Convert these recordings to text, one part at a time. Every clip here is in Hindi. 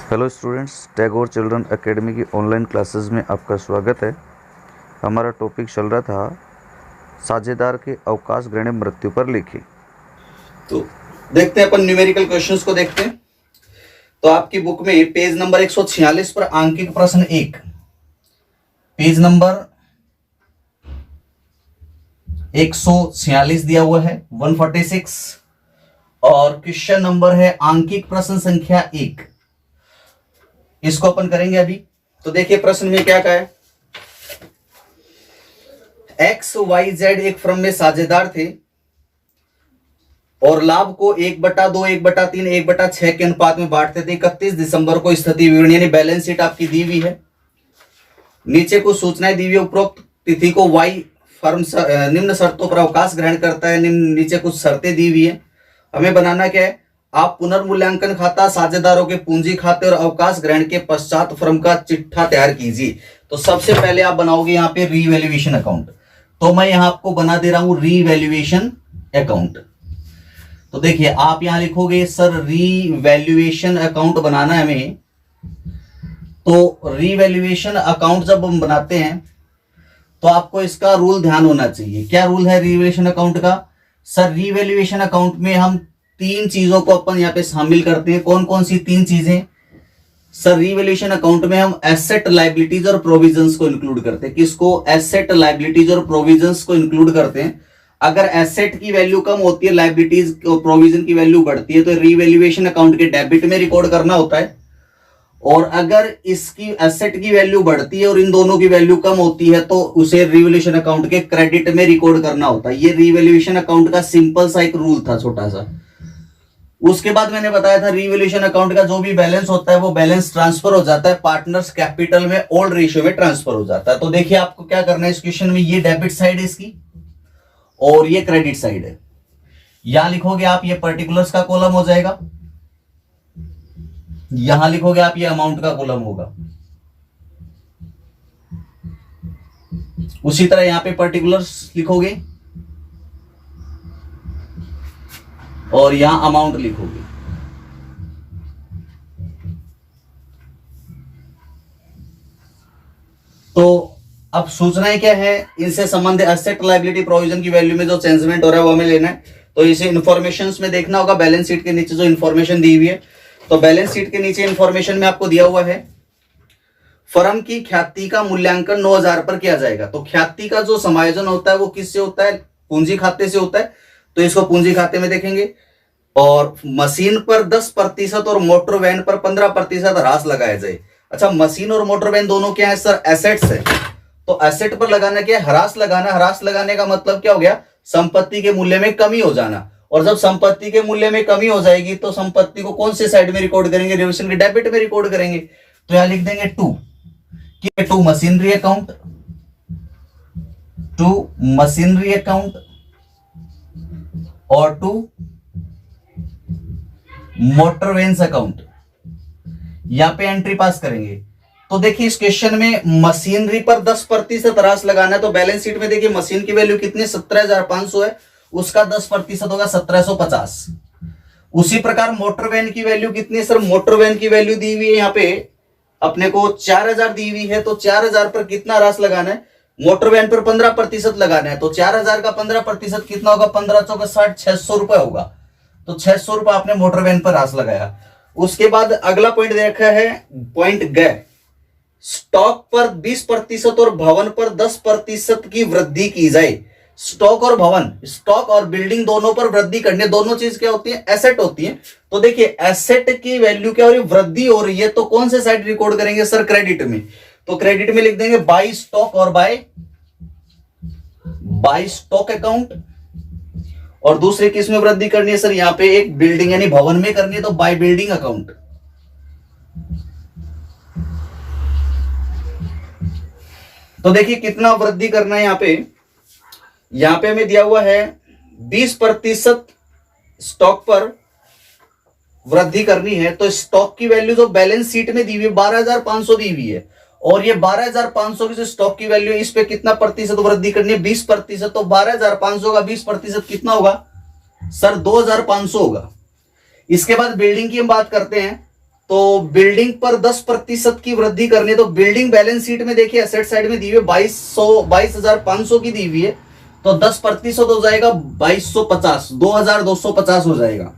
Hello students, Tagore children academy की ऑनलाइन क्लासेस में आपका स्वागत है। हमारा टॉपिक चल रहा था साझेदार के अवकाश ग्रहण मृत्यु पर लिखी। तो देखते हैं अपन न्यूमेरिकल क्वेश्चंस को देखते हैं। तो आपकी बुक में पेज नंबर 146 पर आंकिक प्रश्न 1, पेज नंबर 146 दिया हुआ है 146, और क्वेश्चन नंबर है आंकिक प्रश्न संख्या 1। इसको अपन करेंगे अभी। तो देखिए प्रश्न में क्या कहा है। XYZ एक फर्म में साझेदार थे और लाभ को 1/2, 1/3, 1/6 के अनुपात में बांटते थे। 31 दिसंबर को स्थिति विवरण यानी बैलेंस शीट आपकी दी हुई है। नीचे कुछ सूचनाएं दी हुई है। उपरोक्त तिथि को Y फर्म निम्न शर्तों पर अवकाश ग्रहण करता है। नीचे कुछ शर्तें दी हुई है। हमें बनाना क्या है। आप पुनर्मूल्यांकन खाता, साझेदारों के पूंजी खाते और अवकाश ग्रहण के पश्चात फर्म का चिट्ठा तैयार कीजिए। तो सबसे पहले आप बनाओगे यहाँ पे रीवैल्यूएशन अकाउंट। तो मैं यहां आपको बना दे रहा हूं रीवैल्यूएशन अकाउंट। तो देखिए आप यहां लिखोगे सर रीवैल्यूएशन अकाउंट बनाना है हमें। तो रीवैल्यूएशन अकाउंट जब हम बनाते हैं तो आपको इसका रूल ध्यान होना चाहिए। क्या रूल है रीवैल्यूएशन अकाउंट का। सर रीवैल्यूएशन अकाउंट में हम 3 चीजों को अपन यहाँ पे शामिल करते हैं। कौन कौन सी 3 चीजें। सर रीवैल्यूएशन अकाउंट में हम एसेट, लायबिलिटीज और प्रोविजंस को इंक्लूड करते हैं। किसको। एसेट, लायबिलिटीज और प्रोविजंस को इंक्लूड करते हैं। अगर एसेट की वैल्यू कम होती है, लायबिलिटीज और प्रोविजन की वैल्यू बढ़ती है, तो रीवैल्यूएशन अकाउंट के डेबिट में रिकॉर्ड करना होता है। और अगर इसकी एसेट की वैल्यू बढ़ती है और इन दोनों की वैल्यू कम होती है तो उसे रीवैल्यूएशन अकाउंट के क्रेडिट में रिकॉर्ड करना होता है। ये रीवैल्यूएशन अकाउंट का सिंपल सा एक रूल था, छोटा सा। उसके बाद मैंने बताया था रीवैल्यूएशन अकाउंट का जो भी बैलेंस होता है वो बैलेंस ट्रांसफर हो जाता है पार्टनर्स कैपिटल में, ओल्ड रेशियो में ट्रांसफर हो जाता है। तो देखिए आपको क्या करना है इस क्वेश्चन में। ये डेबिट साइड है इसकी और ये क्रेडिट साइड है। यहां लिखोगे आप ये पर्टिकुलर्स का कॉलम हो जाएगा, यहां लिखोगे आप ये अमाउंट का कॉलम होगा। उसी तरह यहां पे पर्टिकुलर्स लिखोगे और यहां अमाउंट लिखोगे। तो अब सूचनाएं क्या है। इनसे संबंधित एसेट, लायबिलिटी, प्रोविजन की वैल्यू में जो चेंजमेंट हो रहा है वो हमें लेना है। तो इसे इंफॉर्मेशन में देखना होगा। बैलेंस शीट के नीचे जो इंफॉर्मेशन दी हुई है, तो बैलेंस शीट के नीचे इंफॉर्मेशन में आपको दिया हुआ है फर्म की ख्याति का मूल्यांकन 9000 पर किया जाएगा। तो ख्याति का जो समायोजन होता है वो किससे होता है। पूंजी खाते से होता है। तो इसको पूंजी खाते में देखेंगे। और मशीन पर 10% और मोटर वैन पर 15% ह्रास लगाया जाए। अच्छा, मशीन और मोटर वैन दोनों क्या है सर। एसेट्स है। तो एसेट पर लगाना क्या है। ह्रास लगाना। ह्रास लगाने का मतलब क्या हो गया। संपत्ति के मूल्य में कमी हो जाना। और जब संपत्ति के मूल्य में कमी हो जाएगी तो संपत्ति को कौन से साइड में रिकॉर्ड करेंगे। रिवर्सन के डेबिट में रिकॉर्ड करेंगे। तो यहां लिख देंगे to machinery account, to machinery account और टू मोटर वेन्स अकाउंट। यहां पे एंट्री पास करेंगे। तो देखिए इस क्वेश्चन में मशीनरी पर 10% ह्रास लगाना है। तो बैलेंस शीट में देखिए मशीन की वैल्यू कितनी 17,500 है, उसका 10% होगा 1750। उसी प्रकार मोटर वैन की वैल्यू कितनी है सर। मोटर वैन की वैल्यू दी हुई है यहाँ पे अपने को 4000 दी हुई है। तो 4000 पर कितना ह्रास लगाना है। मोटर वैन पर 15% लगाना है। तो 4000 का 15% कितना होगा। 15 चौका 60, 600 रुपए होगा। तो 600 रुपए आपने मोटर वैन पर ह्रास लगाया। उसके बाद अगला पॉइंट दे रखा है, पॉइंट ग, स्टॉक पर 20% और भवन पर 10% की वृद्धि की जाए। स्टॉक और भवन, स्टॉक और बिल्डिंग दोनों पर वृद्धि करने, दोनों चीज क्या होती है। एसेट होती है। तो देखिए एसेट की वैल्यू क्या हो रही है, वृद्धि हो रही है। तो कौन से साइड रिकॉर्ड करेंगे सर। क्रेडिट में। तो क्रेडिट में लिख देंगे बाय स्टॉक और बाय स्टॉक अकाउंट। और दूसरे किस में वृद्धि करनी है सर। यहां पे एक बिल्डिंग यानी भवन में करनी है। तो बाय बिल्डिंग अकाउंट। तो देखिए कितना वृद्धि करना है यहां पे हमें दिया हुआ है 20% स्टॉक पर वृद्धि करनी है। तो स्टॉक की वैल्यू जो बैलेंस शीट में दी हुई है 12,500 दी हुई है। और ये 12,500 की जो स्टॉक की वैल्यू है इस पे कितना प्रतिशत वृद्धि करनी है 20%। तो 12,500 का 20% कितना होगा सर 2,500 होगा। इसके बाद बिल्डिंग की हम बात करते हैं। तो बिल्डिंग पर 10% की वृद्धि करनी है, तो बिल्डिंग बैलेंस शीट में देखिए एसेट साइड में दी हुई है 22,500 की दी हुई है, तो 10% हो जाएगा 2250, 2250 हो जाएगा।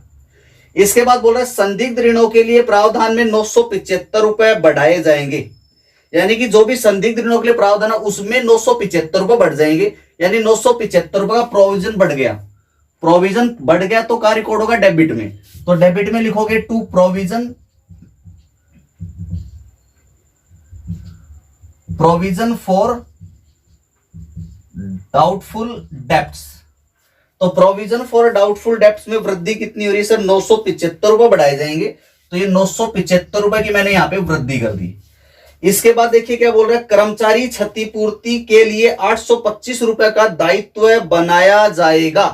इसके बाद बोल रहा है संदिग्ध ऋणों के लिए प्रावधान में 975 रुपए बढ़ाए जाएंगे, यानी कि जो भी संदिग्ध ऋणों के लिए प्रावधान है उसमें 975 रुपए बढ़ जाएंगे, यानी 975 रुपए का प्रोविजन बढ़ गया। प्रोविजन बढ़ गया तो क्या रिकॉर्ड होगा डेबिट में, तो डेबिट में लिखोगे to provision for doubtful debts. तो प्रोविजन फॉर डाउटफुल डेब्ट्स में वृद्धि कितनी हो रही है सर, 975 रुपए बढ़ाए जाएंगे, तो ये 975 रुपए की मैंने यहां पे वृद्धि कर दी। इसके बाद देखिए क्या बोल रहा है, कर्मचारी क्षतिपूर्ति के लिए 825 रुपए का दायित्व बनाया जाएगा।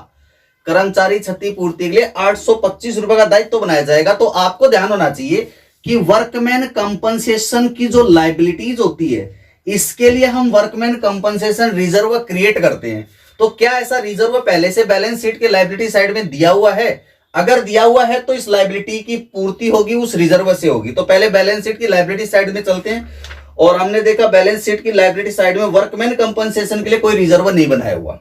कर्मचारी क्षतिपूर्ति के लिए 825 रुपए का दायित्व बनाया जाएगा। तो आपको ध्यान होना चाहिए कि वर्कमैन कंपनसेशन की जो लाइबिलिटीज होती है, इसके लिए हम वर्कमैन कंपनसेशन रिजर्व क्रिएट करते हैं। तो क्या ऐसा रिजर्व पहले से बैलेंस शीट के लाइबिलिटी साइड में दिया हुआ है? अगर दिया हुआ है तो इस लाइबिलिटी की पूर्ति होगी उस रिजर्व से होगी। तो पहले बैलेंस शीट की लाइबिलिटी साइड में चलते हैं, और हमने देखा बैलेंस शीट की लाइबिलिटी साइड में वर्कमैन कंपनसेशन के लिए कोई रिजर्व नहीं बनाया हुआ।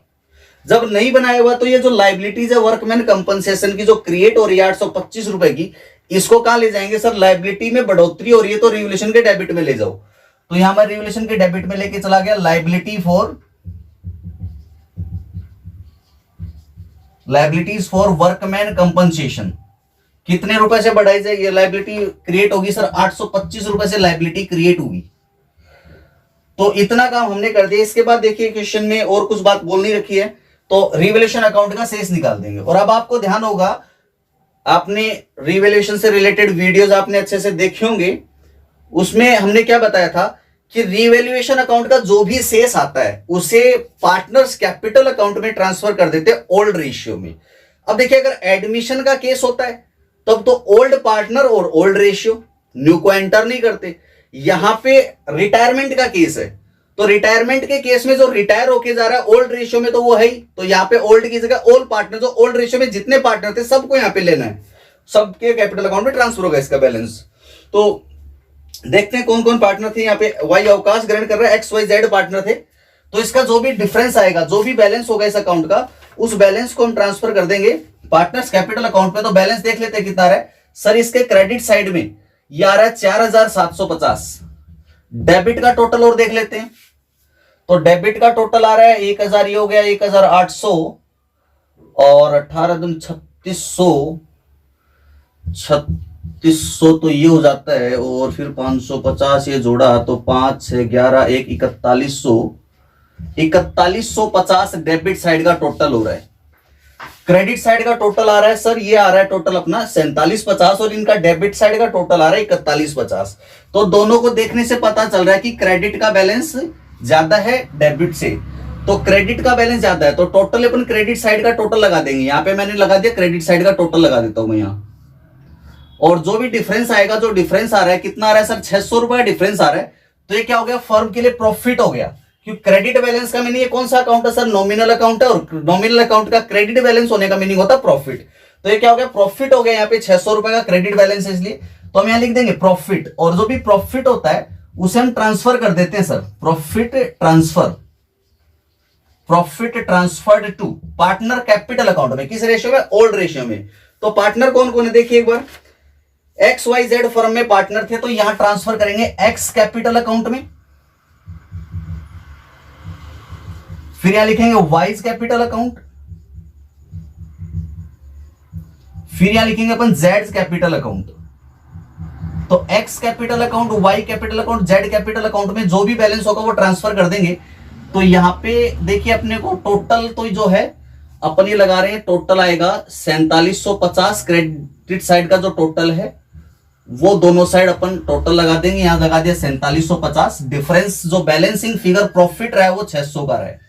जब नहीं बनाया हुआ तो ये जो लाइबिलिटीज है वर्कमैन कंपनसेशन की जो क्रिएट हो रही है 825 रुपए की, इसको कहां ले जाएंगे सर, लाइबिलिटी में बढ़ोतरी हो रही है तो रिवोल्यूशन के डेबिट में ले जाओ। तो यहां पर रिवोल्यूशन के डेबिट में लेके चला गया लाइबिलिटीज फॉर वर्कमैन कंपनसेशन। कितने रुपए से बढ़ाई जाएगी लाइबिलिटी क्रिएट होगी सर, 825 रुपए से लाइबिलिटी क्रिएट होगी। तो इतना काम हमने कर दिया। इसके बाद देखिए क्वेश्चन में और कुछ बात बोलनी रखी है, तो रिवैल्यूएशन अकाउंट का शेष निकाल देंगे। और अब आपको ध्यान होगा, आपने रिवैल्यूएशन से रिलेटेड वीडियोस आपने अच्छे से देखे होंगे, उसमें हमने क्या बताया था कि रिवैल्यूएशन अकाउंट का जो भी शेष आता है उसे पार्टनर्स कैपिटल अकाउंट में ट्रांसफर कर देते हैं ओल्ड रेशियो में। अब देखिए अगर एडमिशन का केस होता है तब तो ओल्ड पार्टनर और ओल्ड रेशियो, न्यू को एंटर नहीं करते। यहां पे रिटायरमेंट का केस है, तो रिटायरमेंट के केस में जो रिटायर होके जा रहा है ओल्ड रेशियो में तो वो है ही, तो यहां पे ओल्ड की जगह ओल्ड पार्टनर, जो ओल्ड रेशियो में जितने पार्टनर थे सबको यहां पे लेना है, सबके कैपिटल अकाउंट में ट्रांसफर होगा इसका बैलेंस। तो देखते हैं कौन कौन पार्टनर थे। यहाँ पे वाई अवकाश ग्रहण कर रहा है, एक्स वाई जेड पार्टनर थे, तो इसका जो भी डिफरेंस आएगा, जो भी बैलेंस होगा इस अकाउंट का, उस बैलेंस को हम ट्रांसफर कर देंगे पार्टनर्स कैपिटल अकाउंट में। तो बैलेंस देख लेते हैं कितना आ रहा है सर, इसके क्रेडिट साइड में ये आ रहा है 4750। डेबिट का टोटल और देख लेते हैं, तो डेबिट का टोटल आ रहा है 1000, ये हो गया 1800 और 18 दूनी 3600, 3600 तो ये हो जाता है, और फिर 550 ये जोड़ा तो 5 6 11 1 4150 डेबिट साइड का टोटल हो रहा है। क्रेडिट साइड का टोटल आ रहा है सर, ये आ रहा है टोटल अपना 4750 और इनका डेबिट साइड का टोटल आ रहा है 4150। तो दोनों को देखने से पता चल रहा है कि क्रेडिट का बैलेंस ज्यादा है डेबिट से, तो क्रेडिट का बैलेंस ज्यादा है, तो टोटल अपन क्रेडिट साइड का टोटल लगा देंगे। यहां पे मैंने लगा दिया क्रेडिट साइड का टोटल लगा देता हूं मैं यहां, और जो भी डिफरेंस आएगा, जो डिफरेंस आ रहा है कितना आ रहा है सर, 600 रुपए का डिफरेंस आ रहा है, तो ये क्या हो गया, फर्म के लिए प्रॉफिट हो गया। क्योंकि क्रेडिट बैलेंस का मीनिंग ये कौन सा अकाउंट है सर, नॉमिनल अकाउंट है, और नॉमिनल अकाउंट का क्रेडिट बैलेंस होने का मीनिंग होता है प्रॉफिट। तो ये क्या हो गया, प्रॉफिट हो गया। यहाँ पे 600 रुपए का क्रेडिट बैलेंस है, इसलिए तो हम यहाँ लिख देंगे प्रॉफिट, और जो भी प्रॉफिट होता है उसे हम ट्रांसफर कर देते हैं sir, profit transferred to partner capital account में। किस रेशियो में, ओल्ड रेशियो में। तो पार्टनर कौन कौन है देखिए एक बार, एक्स वाई जेड फर्म में पार्टनर थे, तो यहां ट्रांसफर करेंगे एक्स कैपिटल अकाउंट में, फिर यहां लिखेंगे वाइज कैपिटल अकाउंट, फिर यहां लिखेंगे अपन जेड कैपिटल अकाउंट। तो X capital account, Y capital account, Z capital account में जो भी बैलेंस होगा वो ट्रांसफर कर देंगे। तो यहां पे देखिए अपने को टोटल तो जो है अपन ये लगा रहे हैं, टोटल आएगा 4750। क्रेडिट साइड का जो टोटल है वो दोनों साइड अपन टोटल लगा देंगे, यहां लगा दिया 4750। डिफरेंस जो बैलेंसिंग फिगर प्रॉफिट रहा है वो 600 का रहा है,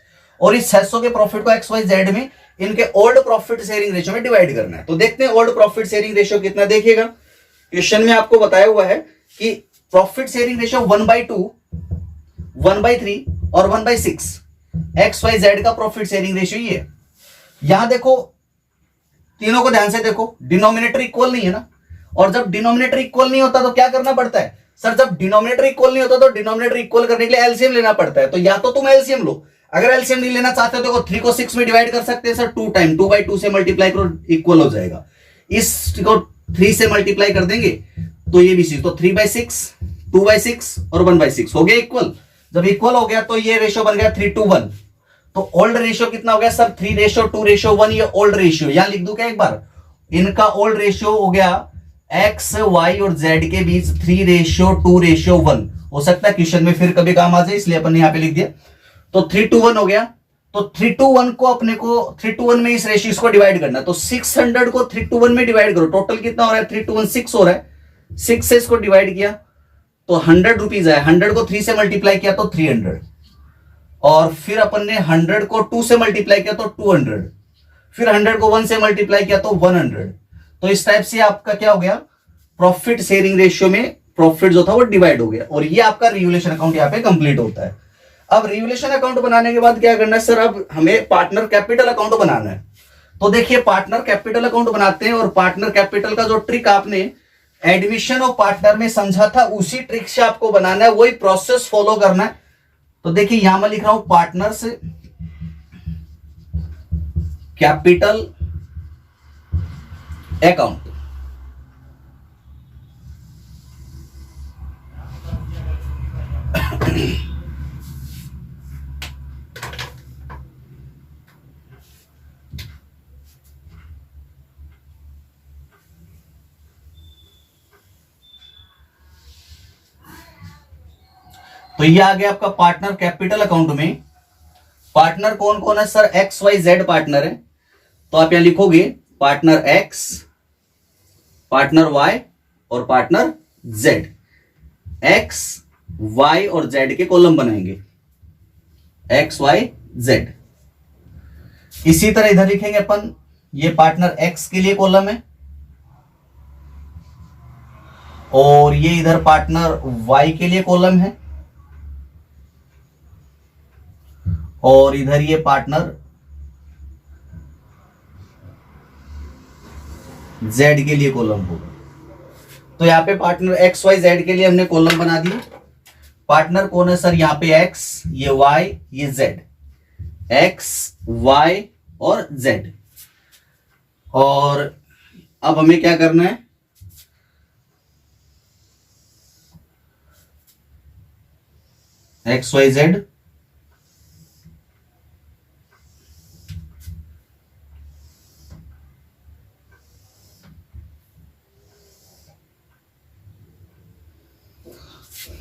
और इस 600 के प्रॉफिट को एक्स वाई जेड में इनके ओल्ड प्रॉफिट शेयरिंग रेशियो में डिवाइड करना है। तो देखते हैं ओल्ड प्रॉफिट शेयरिंग रेशियो कितना। देखिएगा क्वेश्चन में आपको बताया हुआ है कि प्रॉफिट शेयरिंग रेशियो 1/2, 1/3 और 1/6 एक्स वाई जेड का प्रॉफिट शेयरिंग रेशियो ये है। यहां देखो तीनों को ध्यान से देखो, डिनोमिनेटर इक्वल नहीं है ना, और जब डिनोमिनेटर इक्वल नहीं होता तो क्या करना पड़ता है सर, जब डिनोमिनेटर इक्वल नहीं होता तो डिनोमिनेटर इक्वल करने के लिए एलसीएम लेना पड़ता है। तो या तो तुम एलसीएम लो, अगर एलसीएम नहीं लेना चाहते हो तो 3 को 6 में डिवाइड कर सकते हैं सर, 2 टाइम 2/2 से मल्टीप्लाई करो, इक्वल हो जाएगा। इसको 3 से मल्टीप्लाई कर देंगे तो ये भी 6, तो 3/6, 2/6 और 1/6 हो गया इक्वल। जब इक्वल हो गया तो ये रेशियो बन गया 3:1। तो ओल्ड रेशियो कितना हो गया सर, 3:2:1, ये ओल्ड रेशियो। यहां लिख दूं क्या एक बार, इनका ओल्ड रेशियो हो गया एक्स वाई और जेड के बीच 3:2:1। हो सकता है क्वेश्चन में फिर कभी काम आ जाए, इसलिए अपन ने यहां पे लिख दिया। तो 3:1 हो गया। तो 3:1 को अपने को 3:1 में इस रेशियो को डिवाइड करना है। तो 600 को 3:1 में डिवाइड करो, टोटल कितना हो रहा है 3:1 6 हो रहा है। 6 से इसको डिवाइड किया तो 100 रुपीज है। 100 को 3 से मल्टीप्लाई किया तो 300, और फिर अपन ने 100 को 2 से मल्टीप्लाई किया तो 200, फिर 100 को 1 से मल्टीप्लाई किया तो 100। तो इस टाइप से आपका क्या हो गया, प्रॉफिट शेयरिंग रेशियो में प्रॉफिट जो था वो डिवाइड हो गया, और ये आपका रिवोल्यूशन अकाउंट यहाँ पे कंप्लीट होता है। अब रिवोल्यूशन अकाउंट बनाने के बाद क्या करना है सर, अब हमें पार्टनर कैपिटल अकाउंट बनाना है। तो देखिए पार्टनर कैपिटल अकाउंट बनाते हैं, और पार्टनर कैपिटल का जो ट्रिक आपने एडमिशन ऑफ पार्टनर में समझा था उसी ट्रिक से आपको बनाना है, वही प्रोसेस फॉलो करना है। तो देखिए यहां मैं लिख रहा हूं पार्टनर्स कैपिटल अकाउंट। तो ये आ गया आपका पार्टनर कैपिटल अकाउंट में। पार्टनर कौन कौन है sir, X Y Z partner है। तो आप यहां लिखोगे पार्टनर एक्स, पार्टनर वाई और पार्टनर जेड। एक्स वाई और जेड के कॉलम बनाएंगे, एक्स वाई जेड। इसी तरह इधर लिखेंगे अपन, ये पार्टनर एक्स के लिए कॉलम है, और ये इधर पार्टनर वाई के लिए कॉलम है, और इधर ये पार्टनर जेड के लिए कॉलम होगा। तो यहां पे पार्टनर एक्स वाई जेड के लिए हमने कॉलम बना दिए। पार्टनर कौन है सर, यहां पे एक्स, ये वाई, ये जेड, एक्स वाई और जेड। और अब हमें क्या करना है, एक्स वाई जेड,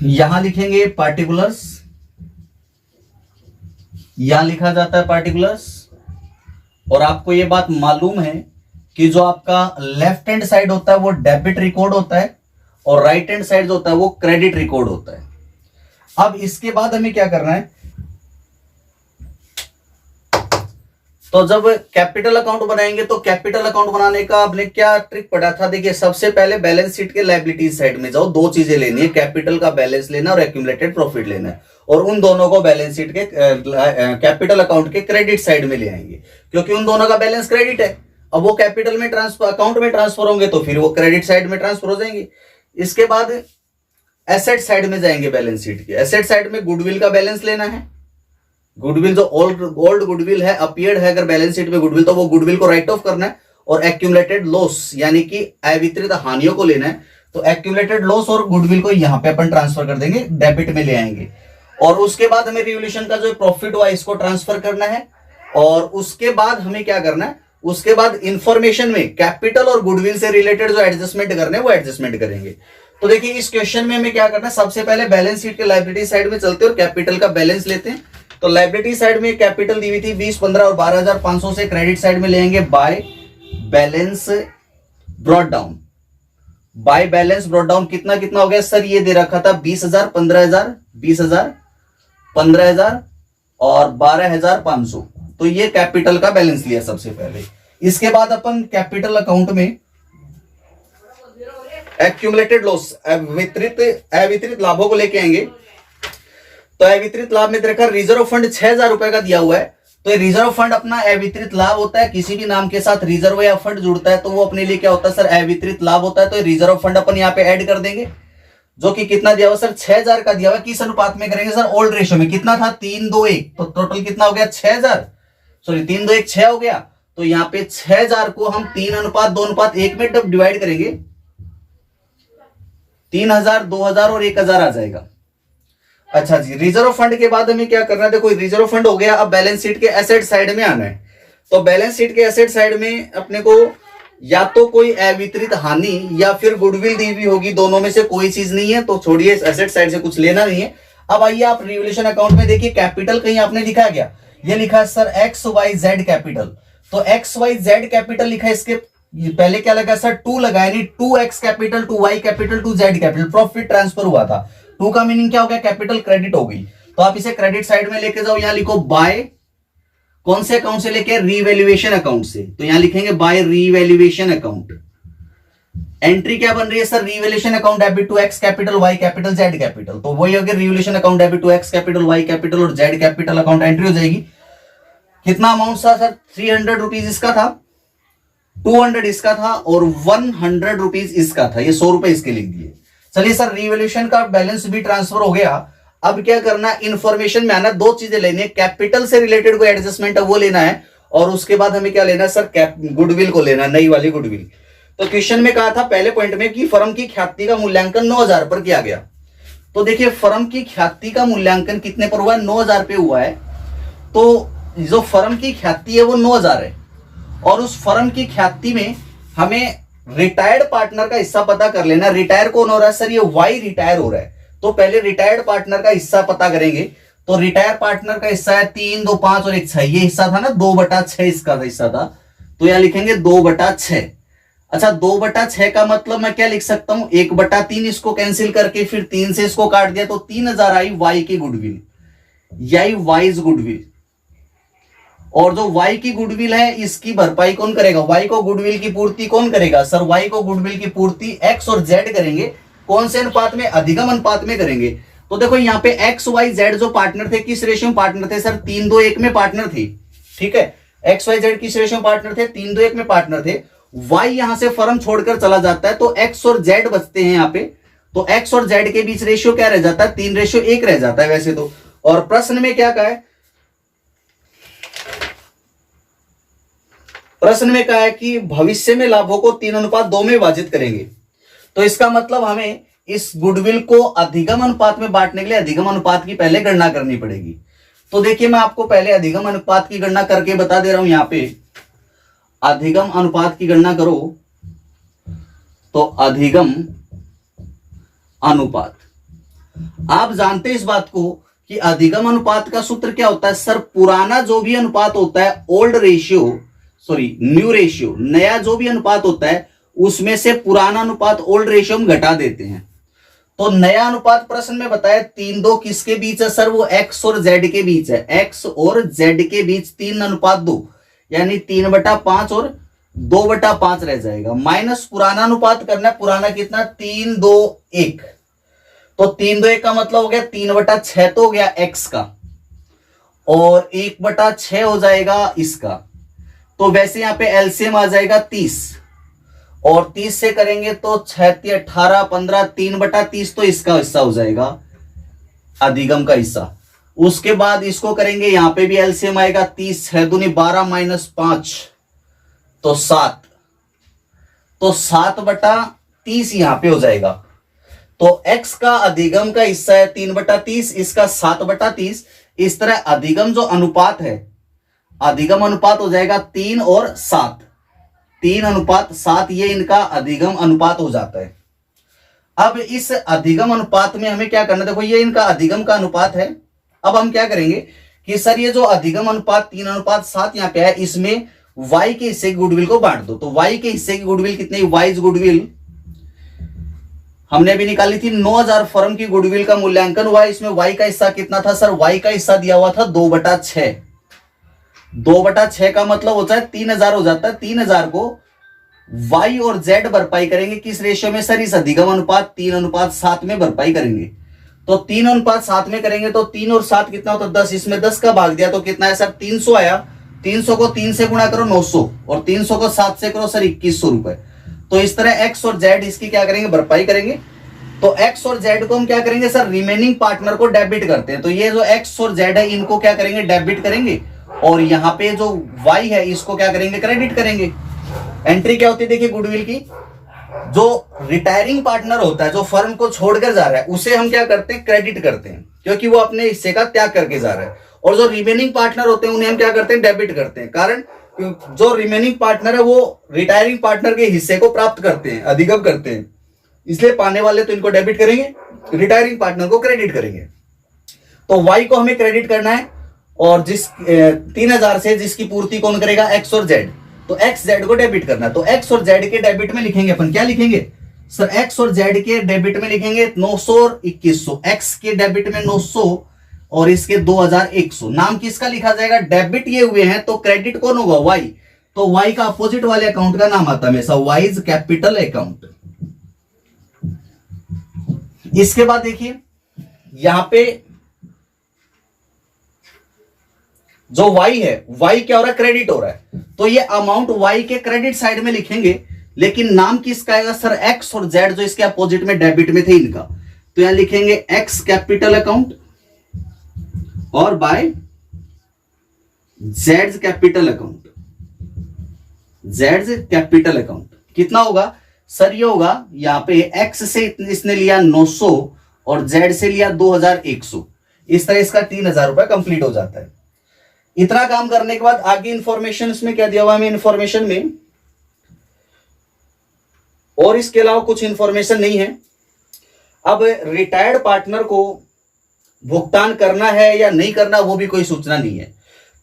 यहां लिखेंगे पार्टिकुलर्स, यहां लिखा जाता है पार्टिकुलर्स। और आपको यह बात मालूम है कि जो आपका लेफ्ट हैंड साइड होता है वो डेबिट रिकॉर्ड होता है, और राइट हैंड साइड जो होता है वो क्रेडिट रिकॉर्ड होता है। अब इसके बाद हमें क्या करना है, तो जब कैपिटल अकाउंट बनाएंगे तो कैपिटल अकाउंट बनाने का आपने क्या ट्रिक पढ़ा था, देखिए सबसे पहले बैलेंस शीट के लायबिलिटीज साइड में जाओ, दो चीजें लेनी है, कैपिटल का बैलेंस लेना और एक्यूमुलेटेड प्रॉफिट लेना है, और उन दोनों को बैलेंस शीट के कैपिटल अकाउंट के क्रेडिट साइड में ले आएंगे, क्योंकि उन दोनों का बैलेंस क्रेडिट है। अब वो कैपिटल में ट्रांसफर अकाउंट में ट्रांसफर होंगे तो फिर वो क्रेडिट साइड में ट्रांसफर हो जाएंगे। इसके बाद एसेट साइड में जाएंगे, बैलेंस शीट के एसेट साइड में गुडविल का बैलेंस लेना है। गुडविल जो ओल्ड गुडविल है, अपीयर्ड है अगर बैलेंस शीट में गुडविल, तो वो गुडविल को राइट ऑफ करना है, और एक्यूमुलेटेड लॉस यानी कि अवितरित हानियों को लेना है। तो एक्यूमुलेटेड लॉस और गुडविल को यहां पे अपन ट्रांसफर कर देंगे, डेबिट में ले आएंगे। और उसके बाद हमें रिवोल्यूशन का जो प्रॉफिट हुआ इसको ट्रांसफर करना है, और उसके बाद हमें क्या करना है, उसके बाद इंफॉर्मेशन में कैपिटल और गुडविल से रिलेटेड जो एडजस्टमेंट करने हैं वो एडजस्टमेंट करेंगे। तो देखिए इस क्वेश्चन में हमें क्या करना है, सबसे पहले बैलेंस शीट के लायबिलिटी साइड में चलते हैं और कैपिटल का बैलेंस लेते हैं। तो लायबिलिटी साइड में कैपिटल दी हुई थी 20, 15 और 12,500 से क्रेडिट साइड में लेंगे by balance brought down. By balance brought down कितना कितना हो गया सर, ये दे रखा था 20,000, 15,000, 20,000, 15,000 और 12,500। तो ये कैपिटल का बैलेंस लिया सबसे पहले। इसके बाद अपन कैपिटल अकाउंट में एक्यूमुलेटेड लॉस, अवितरित लाभों को लेके आएंगे। तो अवितरित लाभ में देखा रिजर्व फंड 6,000 रुपए का दिया हुआ है, तो ये रिजर्व फंड अपना अवितरित लाभ होता है। किसी भी नाम के साथ रिजर्व या फंड जुड़ता है तो वो अपने लिए क्या होता है सर, अवितरित लाभ होता है। तो रिजर्व फंड अपन यहाँ पे ऐड कर देंगे, जो कि कितना दिया हुआ सर, 6000 का दिया हुआ। किस अनुपात में करेंगे सर, ओल्ड रेशियो में। कितना था, 3:2:1, तो टोटल कितना हो गया, 6000, सॉरी 3:2:1 6 हो गया। तो यहाँ पे 6000 को हम 3:2:1 में डिवाइड करेंगे, 3000, 2000 और 1000 आ जाएगा। अच्छा जी, रिजर्व फंड के बाद हमें क्या करना है, देखो रिजर्व फंड हो गया। अब बैलेंस शीट के एसेट साइड में आना है। तो बैलेंस शीट के एसेट साइड में अपने को या तो कोई अवितरित हानि या फिर गुडविल दी हुई होगी, दोनों में से कोई चीज नहीं है। तो छोड़िए, एसेट साइड से कुछ लेना नहीं है। अब आइए आप रिवोल्यूशन अकाउंट में देखिए, कैपिटल कहीं आपने लिखा गया, ये लिखा है सर XYZ कैपिटल। तो XYZ कैपिटल लिखा है, इसके पहले क्या लगा सर, 2 लगा, यानी 2X capital, 2Y capital, 2Z capital. Profit transfer हुआ था। 2 का मीनिंग क्या हो गया, कैपिटल क्रेडिट हो गई। तो आप इसे क्रेडिट साइड में लेके जाओ, यहां लिखो बाय, कौन से अकाउंट से लेके, रीवैल्यूएशन अकाउंट से। तो यहां लिखेंगे बाय रीवैल्यूएशन अकाउंट। एंट्री क्या बन रही है sir, revaluation account debit to X capital, Y capital, Z capital. तो वही हो गया revaluation account debit to X capital, Y capital और जेड कैपिटल अकाउंट एंट्री हो जाएगी। कितना अमाउंट था सर, 300 रुपीज इसका था, 200 इसका था और 100 रुपीज इसका था। ये 100 रुपए इसके लिख दिए। चलिए सर, रिवॉल्यूशन का बैलेंस भी ट्रांसफर हो गया। अब क्या करना है, इंफॉर्मेशन में आना, 2 चीजें लेनी है। कैपिटल से रिलेटेड कोई एडजस्टमेंट है वो लेना है, और उसके बाद हमें क्या लेना है सर, गुडविल को लेना, नई वाली गुडविल। तो क्वेश्चन में कहा था पहले पॉइंट में कि फर्म की ख्याति का मूल्यांकन 9000 पर किया गया। तो देखिए, फर्म की ख्याति का मूल्यांकन कितने पर हुआ है, 9000 पे हुआ है। तो जो फर्म की ख्याति है वो 9000 है, और उस फर्म की ख्याति में हमें रिटायर्ड पार्टनर का हिस्सा पता कर लेना। रिटायर कौन हो रहा है सर, ये वाई रिटायर हो रहा है। तो पहले रिटायर्ड पार्टनर का हिस्सा पता करेंगे। तो रिटायर पार्टनर का हिस्सा है 3, 2, 5 और 1 6। ये हिस्सा था ना 2/6 इसका हिस्सा था। तो यहां लिखेंगे 2/6। अच्छा, 2/6 का मतलब मैं क्या लिख सकता हूं, 1/3 इसको कैंसिल करके फिर 3 से इसको काट दिया तो 3000 आई वाई की गुडविल, यही वाइज गुडविल। और जो y की गुडविल है इसकी भरपाई कौन करेगा, y को गुडविल की पूर्ति कौन करेगा सर, y को गुडविल की पूर्ति x और z करेंगे। कौन से अनुपात में, अधिगम अनुपात में करेंगे। तो देखो यहाँ पे x y z जो पार्टनर थे, किस रेशियो में पार्टनर थे सर, 3:2:1 में पार्टनर थे। ठीक है, x y z किस रेशियो में पार्टनर थे, 3:2:1 में पार्टनर थे। y यहां से फर्म छोड़कर चला जाता है तो x और z बचते हैं यहाँ पे। तो x और z के बीच रेशियो क्या रह जाता है, 3:1 रह जाता है वैसे तो। और प्रश्न में क्या कहा है, प्रश्न में कहा है कि भविष्य में लाभों को 3:2 में विभाजित करेंगे। तो इसका मतलब हमें इस गुडविल को अधिगम अनुपात में बांटने के लिए अधिगम अनुपात की पहले गणना करनी पड़ेगी। तो देखिए, मैं आपको पहले अधिगम अनुपात की गणना करके बता दे रहा हूं। यहां पे अधिगम अनुपात की गणना करो, तो अधिगम अनुपात, आप जानते हैं इस बात को कि अधिगम अनुपात का सूत्र क्या होता है सर, पुराना जो भी अनुपात होता है, old ratio, sorry new ratio, नया जो भी अनुपात होता है उसमें से पुराना अनुपात ओल्ड रेशियो में घटा देते हैं। तो नया अनुपात प्रश्न में बताया 3:2 किसके बीच है सर, वो x और z के बीच है। x और z के बीच 3:2, यानी 3/5 और 2/5 रह जाएगा। माइनस पुराना अनुपात करना है, पुराना कितना, 3:2:1। तो 3:2:1 का मतलब हो गया 3/6 तो हो गया x का, और 1/6 हो जाएगा इसका। तो वैसे यहां पे एलसीएम आ जाएगा 30, और 30 से करेंगे तो 6, 18, 15, 3/30 तो इसका हिस्सा हो जाएगा, अधिगम का हिस्सा। उसके बाद इसको करेंगे, यहां पे भी एलसीएम आएगा 30, 6 दूनी 12 माइनस 5 तो 7, तो 7/30 यहां पे हो जाएगा। तो x का अधिगम का हिस्सा है 3/30, इसका 7/30। इस तरह अधिगम जो अनुपात है, अधिगम अनुपात हो जाएगा 3 और 7, 3:7, ये इनका अधिगम अनुपात हो जाता है। अब इस अधिगम अनुपात में हमें क्या करना है, देखो ये इनका अधिगम का अनुपात है। अब हम क्या करेंगे कि सर ये जो अधिगम अनुपात 3:7 यहाँ पे है, इसमें y के हिस्से की गुडविल को बांट दो। तो y के हिस्से की गुडविल कितनी, वाइज गुडविल हमने भी निकाली थी, 9000 फर्म की गुडविल का मूल्यांकन हुआ। इसमें y का हिस्सा कितना था सर, y का हिस्सा दिया हुआ था 2/6। 2/6 का मतलब होता है 3000 हो जाता है। 3000 को y और z भरपाई करेंगे किस रेशियो में सर, इस अधिगम अनुपात 3:7 में भरपाई करेंगे। तो 3:7 में करेंगे तो 3 और 7 कितना होता है 10, इसमें 10 का भाग दिया तो कितना है सर 300 आया। 300 को 3 से गुणा करो 900 और 300 को 7 से करो सर 2100 रुपए। तो इस तरह एक्स और जेड इसकी क्या करेंगे भरपाई करेंगे। तो एक्स और जेड को हम क्या करेंगे सर रिमेनिंग पार्टनर को डेबिट करते हैं। तो ये जो एक्स और जेड है इनको क्या करेंगे डेबिट करेंगे और यहाँ पे जो वाई है इसको क्या करेंगे क्रेडिट करेंगे। एंट्री क्या होती है देखिए गुडविल की, जो रिटायरिंग पार्टनर होता है जो फर्म को छोड़कर जा रहा है उसे हम क्या करते हैं क्रेडिट करते हैं क्योंकि वो अपने हिस्से का त्याग करके जा रहा है। और जो रिमेनिंग पार्टनर होते हैं उन्हें हम क्या करते हैं डेबिट करते हैं। कारण जो रिमेनिंग पार्टनर है वो रिटायरिंग पार्टनर के हिस्से को प्राप्त करते हैं अधिगम करते हैं, इसलिए पाने वाले तो इनको डेबिट करेंगे, रिटायरिंग पार्टनर को क्रेडिट करेंगे। तो वाई को हमें क्रेडिट करना है और जिस 3000 से जिसकी पूर्ति कौन करेगा एक्स और जेड, तो एक्स जेड को डेबिट करना है। तो एक्स और जेड के डेबिट में लिखेंगे अपन क्या लिखेंगे सर एक्स और जेड के डेबिट में लिखेंगे 900 और 2100। एक्स के डेबिट में 900 और इसके 2100। नाम किसका लिखा जाएगा डेबिट ये हुए हैं तो क्रेडिट कौन होगा वाई। तो वाई का अपोजिट वाले अकाउंट का नाम आता है हमेशा वाइज कैपिटल अकाउंट। इसके बाद देखिए यहां पे जो y है y क्या हो रहा है क्रेडिट हो रहा है तो ये अमाउंट y के क्रेडिट साइड में लिखेंगे, लेकिन नाम किसका आएगा सर x और z जो इसके अपोजिट में डेबिट में थे इनका। तो यहां लिखेंगे x कैपिटल अकाउंट और by z capital account. z capital account कितना होगा सर ये होगा यहां पे x से इसने लिया 900 और z से लिया 2100। इस तरह इसका 3000 रुपए कंप्लीट हो जाता है। इतना काम करने के बाद आगे इंफॉर्मेशन इसमें क्या दिया हुआ है इंफॉर्मेशन में, और इसके अलावा कुछ इंफॉर्मेशन नहीं है। अब रिटायर्ड पार्टनर को भुगतान करना है या नहीं करना वो भी कोई सूचना नहीं है।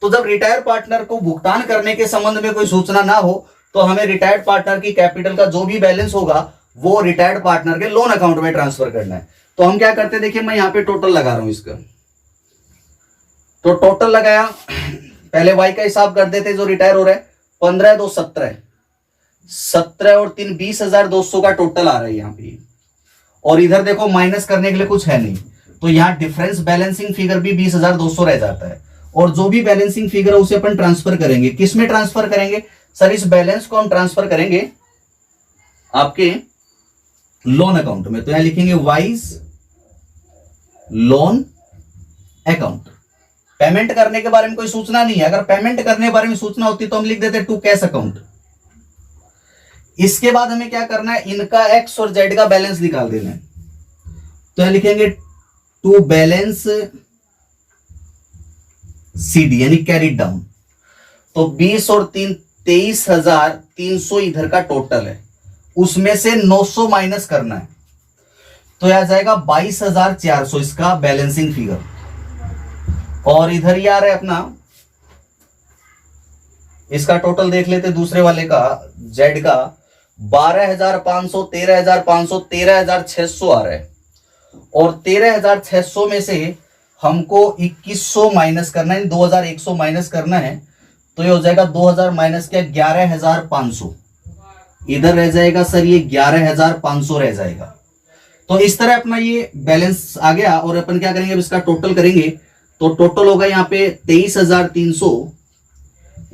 तो जब रिटायर्ड पार्टनर को भुगतान करने के संबंध में कोई सूचना ना हो तो हमें रिटायर्ड पार्टनर की कैपिटल का जो भी बैलेंस होगा वो रिटायर्ड पार्टनर के लोन अकाउंट में ट्रांसफर करना है। तो हम क्या करते हैं देखिए मैं यहां पे टोटल लगा रहा हूं इसका। तो टोटल लगाया, पहले वाई का हिसाब कर देते जो रिटायर हो रहा है 15 2 17 17 और 3 20,200 का टोटल आ रहा है यहाँ पे। और इधर देखो माइनस करने के लिए कुछ है नहीं तो यहाँ डिफरेंस बैलेंसिंग फिगर भी 20,200 रह जाता है। और जो भी बैलेंसिंग फिगर है उसे अपन ट्रांसफर करेंगे, किस में ट्रांसफर करेंगे सर इस बैलेंस को हम ट्रांसफर करेंगे आपके लोन अकाउंट में। तो यहां लिखेंगे वाइज लोन अकाउंट। पेमेंट करने के बारे में कोई सूचना नहीं है, अगर पेमेंट करने के बारे में सूचना होती तो हम लिख देते टू कैश अकाउंट। इसके बाद हमें क्या करना है इनका एक्स और जेड का बैलेंस निकाल देना है। तो यहां लिखेंगे टू बैलेंस सीडी यानी कैरी डाउन। तो 20 और 3 23,300 इधर का टोटल है, उसमें से 900 माइनस करना है तो यह आ जाएगा 22,400 इसका बैलेंसिंग फिगर। और इधर ही आ रहा है अपना इसका टोटल देख लेते दूसरे वाले का जेड का 12,500 13,500 13,600 आ रहा है। और 13,600 में से हमको 2100 माइनस करना है, 2,100 माइनस करना है तो ये हो जाएगा 2,000 माइनस क्या 11,500। इधर रह जाएगा सर ये 11,500 रह जाएगा। तो इस तरह अपना ये बैलेंस आ गया। और अपन क्या करेंगे अब इसका टोटल करेंगे तो टोटल होगा यहाँ पे 23,300,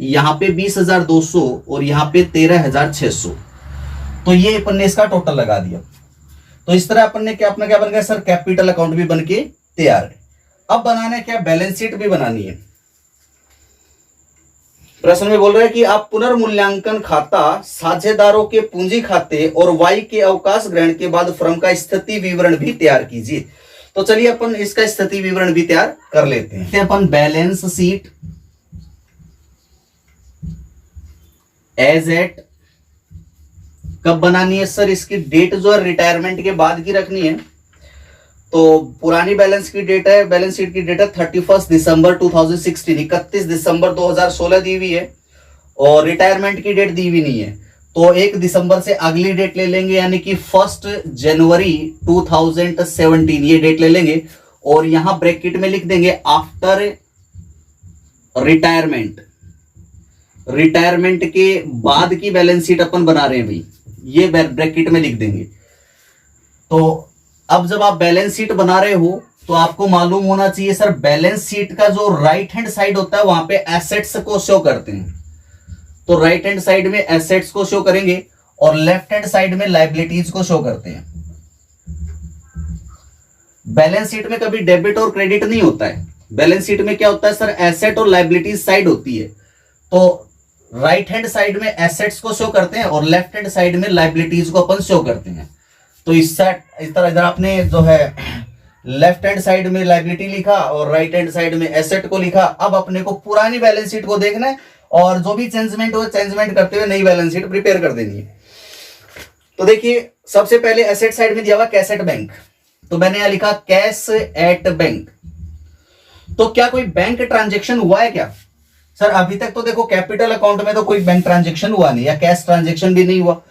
यहाँ पे 20,200 और यहाँ पे 13,600। तो ये अपन ने इसका टोटल लगा दिया। तो इस तरह अपन ने क्या अपना क्या बन गया सर कैपिटल अकाउंट भी बन के तैयार है। अब बनाना है क्या बैलेंस शीट भी बनानी है। प्रश्न में बोल रहा है कि आप पुनर्मूल्यांकन खाता साझेदारों के पूंजी खाते और वाई के अवकाश ग्रहण के बाद फर्म का स्थिति विवरण भी तैयार कीजिए। तो चलिए अपन इसका स्थिति विवरण भी तैयार कर लेते हैं। अपन बैलेंस शीट एज एट कब बनानी है सर इसकी डेट जो है रिटायरमेंट के बाद की रखनी है। तो पुरानी बैलेंस की डेट है बैलेंस शीट की डेट है 31 दिसंबर 2016 31 दिसंबर 2016 दी हुई है और रिटायरमेंट की डेट दी हुई नहीं है। तो 1 दिसंबर से अगली डेट ले लेंगे यानी कि 1 जनवरी 2017 ये डेट ले लेंगे और यहां ब्रैकेट में लिख देंगे आफ्टर रिटायरमेंट। रिटायरमेंट के बाद की बैलेंस शीट अपन बना रहे हैं भाई, ये ब्रैकेट में लिख देंगे। तो अब जब आप बैलेंस शीट बना रहे हो तो आपको मालूम होना चाहिए सर, बैलेंस शीट का जो राइट हैंड साइड होता है वहां पे एसेट्स को शो करते हैं, तो राइट हैंड साइड में एसेट्स को शो करेंगे और लेफ्ट हैंड साइड में लायबिलिटीज को शो करते हैं। बैलेंस शीट में कभी डेबिट और क्रेडिट नहीं होता है, बैलेंस शीट में क्या होता है सर, एसेट और लायबिलिटीज साइड होती है, तो राइट हैंड साइड में एसेट्स को शो करते हैं और लेफ्ट हैंड साइड में लायबिलिटीज को अपन शो करते हैं। तो इस तरह इधर आपने जो है लेफ्ट हैंड साइड में लायबिलिटी लिखा और राइट हैंड साइड में एसेट को लिखा। अब अपने को पुरानी बैलेंस शीट को देखना है और जो भी चेंजमेंट हो चेंजमेंट करते हुए नई बैलेंस शीट प्रिपेयर कर देनी है। तो देखिए सबसे पहले एसेट साइड में दिया हुआ कैश एट बैंक, तो मैंने यहां लिखा कैश एट बैंक। तो क्या कोई बैंक ट्रांजेक्शन हुआ है क्या सर? अभी तक तो देखो कैपिटल अकाउंट में तो कोई बैंक ट्रांजेक्शन हुआ नहीं या कैश ट्रांजेक्शन भी नहीं हुआ,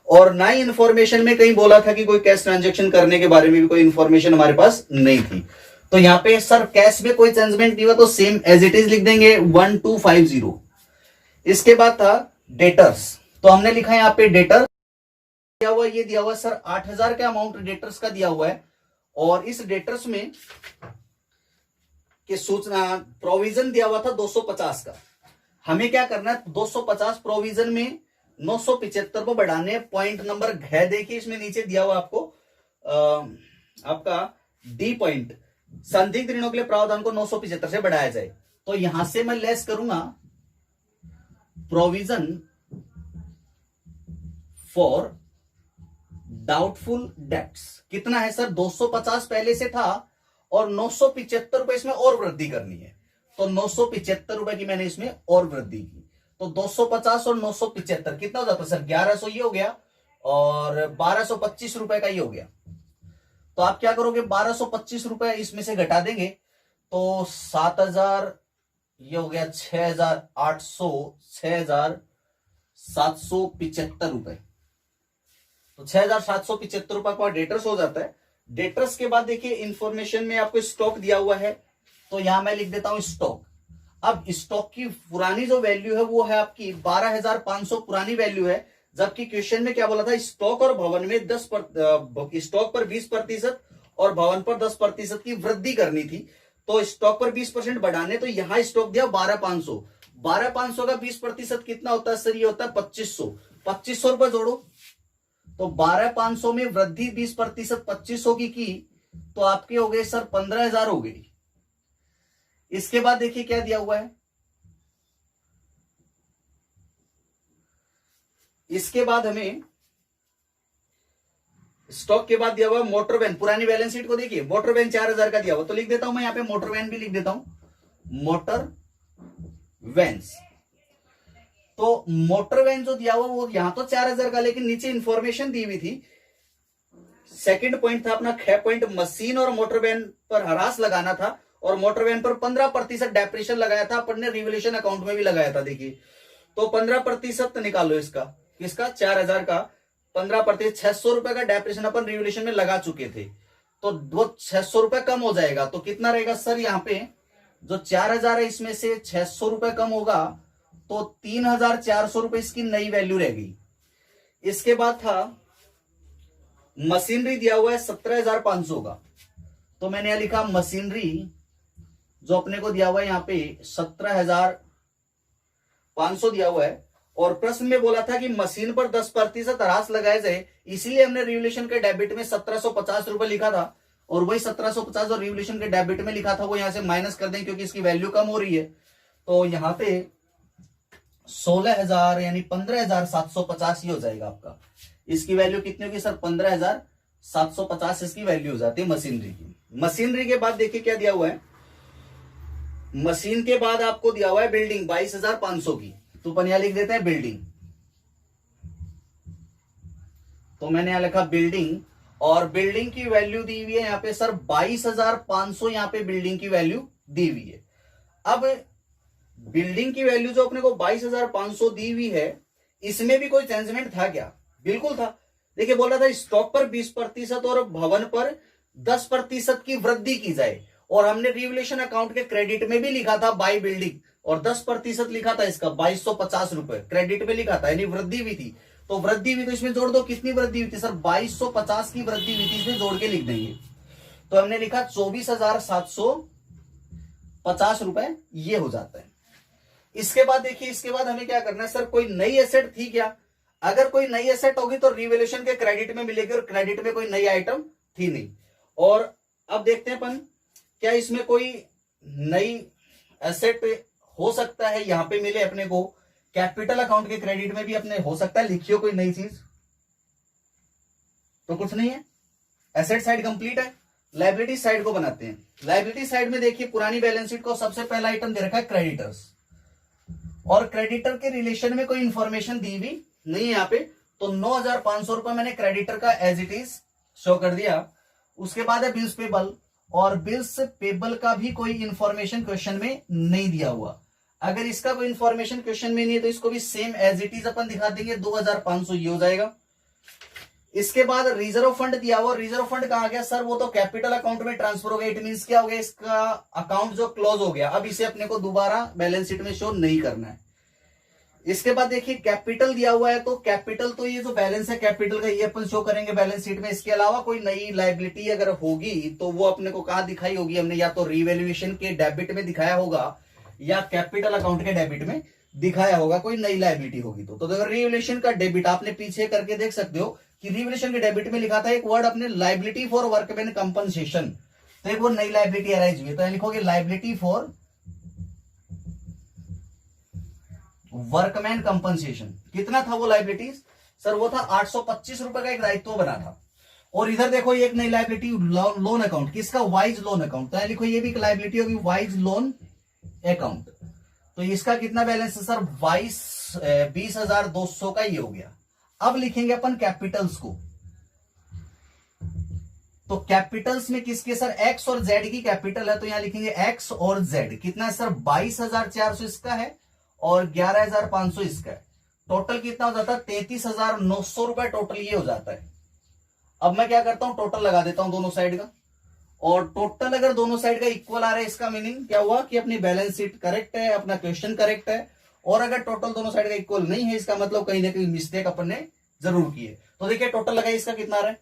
और ना ही इंफॉर्मेशन में कहीं बोला था कि कोई कैश ट्रांजेक्शन करने के बारे में भी कोई इंफॉर्मेशन हमारे पास नहीं थी। तो यहाँ पे सर कैश में कोई चेंजमेंट नहीं हुआ तो सेम एज इट इज लिख देंगे 1250। इसके बाद था डेटर्स, तो हमने लिखा यहाँ पे डेटर दिया हुआ, ये दिया हुआ सर 8000 का अमाउंट डेटर्स का दिया हुआ है, और इस डेटर्स में कि सूचना प्रोविजन दिया हुआ था 250 का। हमें क्या करना है, 250 प्रोविजन में 975 को बढ़ाने, पॉइंट नंबर घ देखिए इसमें नीचे दिया हुआ आपको आपका डी पॉइंट, संदिग्ध ऋणों के लिए प्रावधान को 975 से बढ़ाया जाए। तो यहां से मैं लेस करूंगा प्रोविजन फॉर डाउटफुल डेट्स, कितना है सर 250 पहले से था और 975 रुपए इसमें और वृद्धि करनी है, तो 975 रुपए की मैंने इसमें और वृद्धि की। तो 250 और 975 कितना हो जाता है सर 1100 ये हो गया और 1225 रुपए का ये हो गया। तो आप क्या करोगे 1225 रुपए इसमें से घटा देंगे तो 7000 ये हो गया 6800 6775 रुपए, तो 6775 रुपए का डेटर्स हो जाता है। डेटर्स के बाद देखिए इंफॉर्मेशन में आपको स्टॉक दिया हुआ है, तो यहां मैं लिख देता हूं स्टॉक। अब स्टॉक की पुरानी जो वैल्यू है वो है आपकी 12500 पुरानी वैल्यू है, जबकि क्वेश्चन में क्या बोला था स्टॉक और भवन में स्टॉक पर 20% और भवन पर 10% की वृद्धि करनी थी, तो स्टॉक पर 20% बढ़ाने, तो यहां स्टॉक दिया 12500, 12500 का 20% कितना होता है सर, ये होता है 2500, 2500 रुपए जोड़ो, तो 12500 में वृद्धि 20% 2500 की तो आपके हो गए सर 15000 हो गई। इसके बाद देखिए क्या दिया हुआ है, इसके बाद हमें स्टॉक के बाद दिया हुआ मोटर वैन, पुरानी बैलेंस शीट को देखिए मोटर वैन 4000 का दिया हुआ, तो लिख देता हूं मैं यहां पे मोटर वैन भी लिख देता हूं मोटर वैन्स। तो मोटर वैन जो दिया हुआ वो यहां तो 4000 का, लेकिन नीचे इंफॉर्मेशन दी हुई थी। सेकंड पॉइंट था अपना ख पॉइंट, मशीन और मोटर वैन पर हरास लगाना था और मोटर वैन पर 15% डेप्रेशन लगाया था, अपन ने रिवोल्यूशन अकाउंट में भी लगाया था। देखिए तो 15% निकालो इसका, किसका 4000 का 15%, 600 रुपए का डेप्रेशन अपन रिवोल्यूशन में लगा चुके थे, तो वो 600 रुपए कम हो जाएगा, तो कितना रहेगा सर यहाँ पे जो 4000 है इसमें से 600 रुपए कम होगा तो 3400 रुपए इसकी नई वैल्यू रह गई। इसके बाद था मशीनरी दिया हुआ है 17500 का, तो मैंने यहां लिखा मशीनरी जो अपने को दिया हुआ है यहाँ पे 17500 दिया हुआ है, और प्रश्न में बोला था कि मशीन पर 10% ह्रास लगाया जाए, इसीलिए हमने रिवोल्यूशन के डेबिट में 1750 रुपए लिखा था, और वही 1750 और रिवोल्यूशन के डेबिट में लिखा था वो यहां से माइनस कर दें क्योंकि इसकी वैल्यू कम हो रही है, तो यहां पे 16000 यानी 15750 ही हो जाएगा आपका। इसकी वैल्यू कितनी होगी सर 15750 इसकी वैल्यू हो जाती है मशीनरी की। मशीनरी के बाद देखिए क्या दिया हुआ है, मशीन के बाद आपको दिया हुआ है बिल्डिंग 22500 की, तो अपन यहां लिख देते हैं बिल्डिंग, तो मैंने यहां लिखा बिल्डिंग, और बिल्डिंग की वैल्यू दी हुई है यहां पे सर 22500, यहां पे बिल्डिंग की वैल्यू दी हुई है। अब बिल्डिंग की वैल्यू जो अपने को 22500 दी हुई है, इसमें भी कोई चेंजमेंट था क्या? बिल्कुल था। देखिए बोला था स्टॉक पर 20% और भवन पर 10% की वृद्धि की जाए, और हमने रिवोल्यूशन अकाउंट के क्रेडिट में भी लिखा था बाई बिल्डिंग, और 10% लिखा था इसका 2250 रुपए क्रेडिट में लिखा था, यानी वृद्धि भी थी। तो वृद्धि हुई तो इसमें जोड़ दो, कितनी वृद्धि हुई थी सर? 2250 की वृद्धि हुई थी, इसमें जोड़ के लिख देंगे। तो हमने लिखा 24,750 रुपए, ये हो जाता है। इसके बाद देखिए, इसके बाद हमें क्या करना है सर? कोई नई एसेट थी क्या? अगर कोई नई एसेट होगी तो रिवैल्यूएशन के क्रेडिट में मिलेगी, और क्रेडिट में कोई नई आइटम थी नहीं। और अब देखते हैं अपन, क्या इसमें कोई नई एसेट हो सकता है यहां पे मिले अपने को? कैपिटल अकाउंट के क्रेडिट में भी अपने हो सकता है, लिखियो कोई नई चीज तो कुछ नहीं है। एसेट साइड कंप्लीट है, लायबिलिटी साइड को बनाते हैं। लायबिलिटी साइड में देखिए, पुरानी बैलेंस शीट को सबसे पहला आइटम दे रखा है क्रेडिटर्स, और क्रेडिटर के रिलेशन में कोई इंफॉर्मेशन दी हुई नहीं है यहाँ पे। तो 9,500 रुपए मैंने क्रेडिटर का एज इट इज शो कर दिया। उसके बाद है बिल्स पेबल, और बिल्स पेबल का भी कोई इंफॉर्मेशन क्वेश्चन में नहीं दिया हुआ। अगर इसका कोई इंफॉर्मेशन क्वेश्चन में नहीं है तो इसको भी सेम एज इट इज अपन दिखा देंगे, 2,500 ये हो जाएगा। इसके बाद रिजर्व फंड दिया हुआ, रिजर्व फंड कहा गया सर? वो तो कैपिटल अकाउंट में ट्रांसफर हो गया। इट मींस क्या हो गया? इसका अकाउंट जो क्लोज हो गया, अब इसे अपने को दोबारा बैलेंस शीट में शो नहीं करना है। इसके बाद देखिए, कैपिटल दिया हुआ है, तो कैपिटल तो ये जो बैलेंस है कैपिटल का, ये अपन शो करेंगे बैलेंस शीट में। इसके अलावा कोई नई लायबिलिटी अगर होगी तो वो अपने को कहां दिखाई होगी? हमने या तो रिवैल्यूएशन के डेबिट में दिखाया होगा या कैपिटल अकाउंट के डेबिट में दिखाया होगा। कोई नई लायबिलिटी होगी तो अगर रिवैल्यूएशन का डेबिट आपने पीछे करके देख सकते हो कि रिवैल्यूएशन के डेबिट में लिखा था एक वर्ड अपने, लायबिलिटी फॉर वर्कमैन कंपनसेशन। तो एक वो नई लायबिलिटी अराइज हुई, तो लिखोगे लायबिलिटी फॉर वर्कमैन कंपनसेशन। कितना था वो लायबिलिटीज सर? वो था 825 रुपए का एक दायित्व बना था। और इधर देखो, एक नई लायबिलिटी लोन अकाउंट, किसका? Wise loan account. तो लिखो ये भी एक लायबिलिटी होगी, वाइज लोन अकाउंट। तो इसका कितना बैलेंस है सर? 20,200 का ये हो गया। अब लिखेंगे अपन कैपिटल्स को। तो कैपिटल्स में किसके सर? एक्स और जेड की कैपिटल है, तो यहां लिखेंगे एक्स और जेड। कितना है सर? 22,400 इसका है और 11,500 इसका है। टोटल कितना हो जाता है? 33,900 रुपए टोटल ये हो जाता है। अब मैं क्या करता हूं? टोटल लगा देता हूं दोनों साइड का, और टोटल अगर दोनों साइड का इक्वल आ रहा है, इसका मीनिंग क्या हुआ कि अपनी बैलेंस शीट करेक्ट है, अपना क्वेश्चन करेक्ट है। और अगर टोटल दोनों साइड का इक्वल नहीं है, इसका मतलब कहीं ना कहीं मिस्टेक अपन ने जरूर की है। तो देखिए टोटल लगाइए, इसका कितना आ रहा है?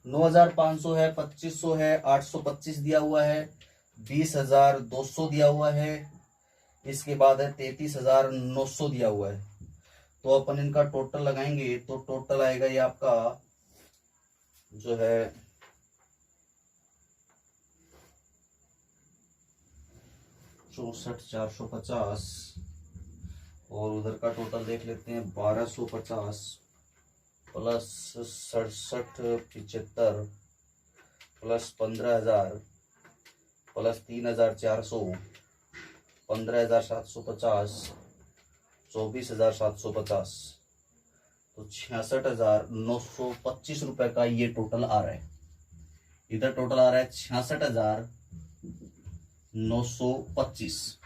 9,500 है, 2,500 है, 825 दिया हुआ है, 20,200 दिया हुआ है, इसके बाद है 33,900 दिया हुआ है। तो अपन इनका टोटल लगाएंगे तो टोटल आएगा ये आपका जो है 64,450, और उधर का टोटल देख लेते हैं 1,250 प्लस 67,75 प्लस 15,000 प्लस 3,400 15,750 24,750, तो 66,925 रुपए का ये टोटल आ रहा है। इधर टोटल आ रहा है 66,925।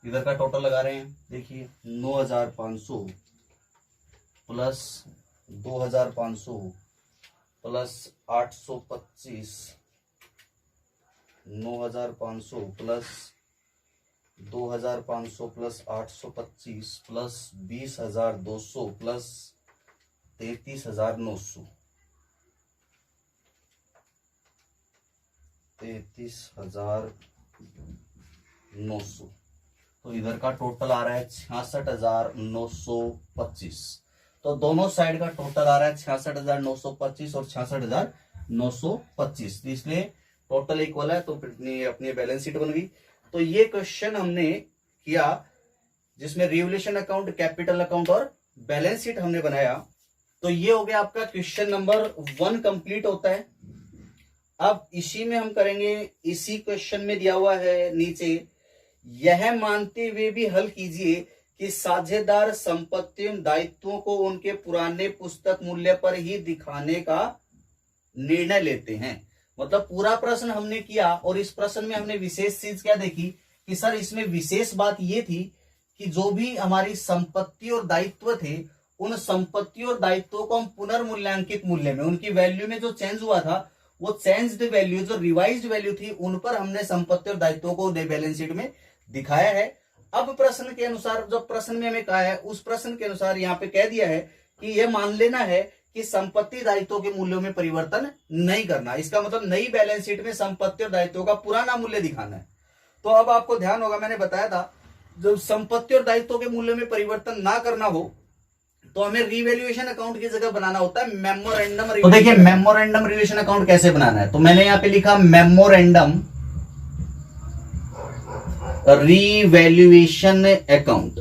इधर का टोटल लगा रहे हैं, देखिए 9,500 plus 2,500 plus 825, 9,500 plus 2,500 plus 825 plus 20,200 plus 33,900, 33,900। तो इधर का टोटल आ रहा है 66,925। तो दोनों साइड का टोटल आ रहा है 66,925 और 66,925, इसलिए टोटल इक्वल है। तो अपनी बैलेंस शीट बन गई। तो ये क्वेश्चन हमने किया जिसमें रिवैल्यूएशन अकाउंट, कैपिटल अकाउंट और बैलेंस शीट हमने बनाया। तो ये हो गया आपका क्वेश्चन नंबर 1 कंप्लीट होता है। अब इसी में हम करेंगे, इसी क्वेश्चन में दिया हुआ है नीचे, यह मानते हुए भी हल कीजिए कि साझेदार संपत्तियों दायित्वों को उनके पुराने पुस्तक मूल्य पर ही दिखाने का निर्णय लेते हैं। मतलब पूरा प्रश्न हमने किया और इस प्रश्न में हमने विशेष चीज क्या देखी कि सर इसमें विशेष बात ये थी कि जो भी हमारी संपत्ति और दायित्व थे, उन संपत्ति और दायित्वों को हम पुनर्मूल्यांकित मूल्य में, उनकी वैल्यू में जो चेंज हुआ था वो चेंज्ड वैल्यू, जो रिवाइज्ड वैल्यू थी, उन पर हमने संपत्ति और दायित्वों को बैलेंस शीट में दिखाया है। अब प्रश्न के अनुसार, जो प्रश्न में हमें कहा है, उस प्रश्न के अनुसार यहाँ पे कह दिया है कि यह मान लेना है कि संपत्ति दायित्वों के मूल्यों में परिवर्तन नहीं करना। इसका मतलब नई बैलेंस शीट में संपत्ति और दायित्वों का पुराना मूल्य दिखाना है। तो अब आपको ध्यान होगा, मैंने बताया था जब संपत्ति और दायित्वों के मूल्य में परिवर्तन ना करना हो तो हमें रिवैल्यूएशन अकाउंट की जगह बनाना होता है मेमोरेंडम। तो देखिए मेमोरेंडम रिवैल्यूएशन अकाउंट कैसे बनाना है, तो मैंने यहां पे लिखा मेमोरेंडम रिवैल्यूएशन अकाउंट।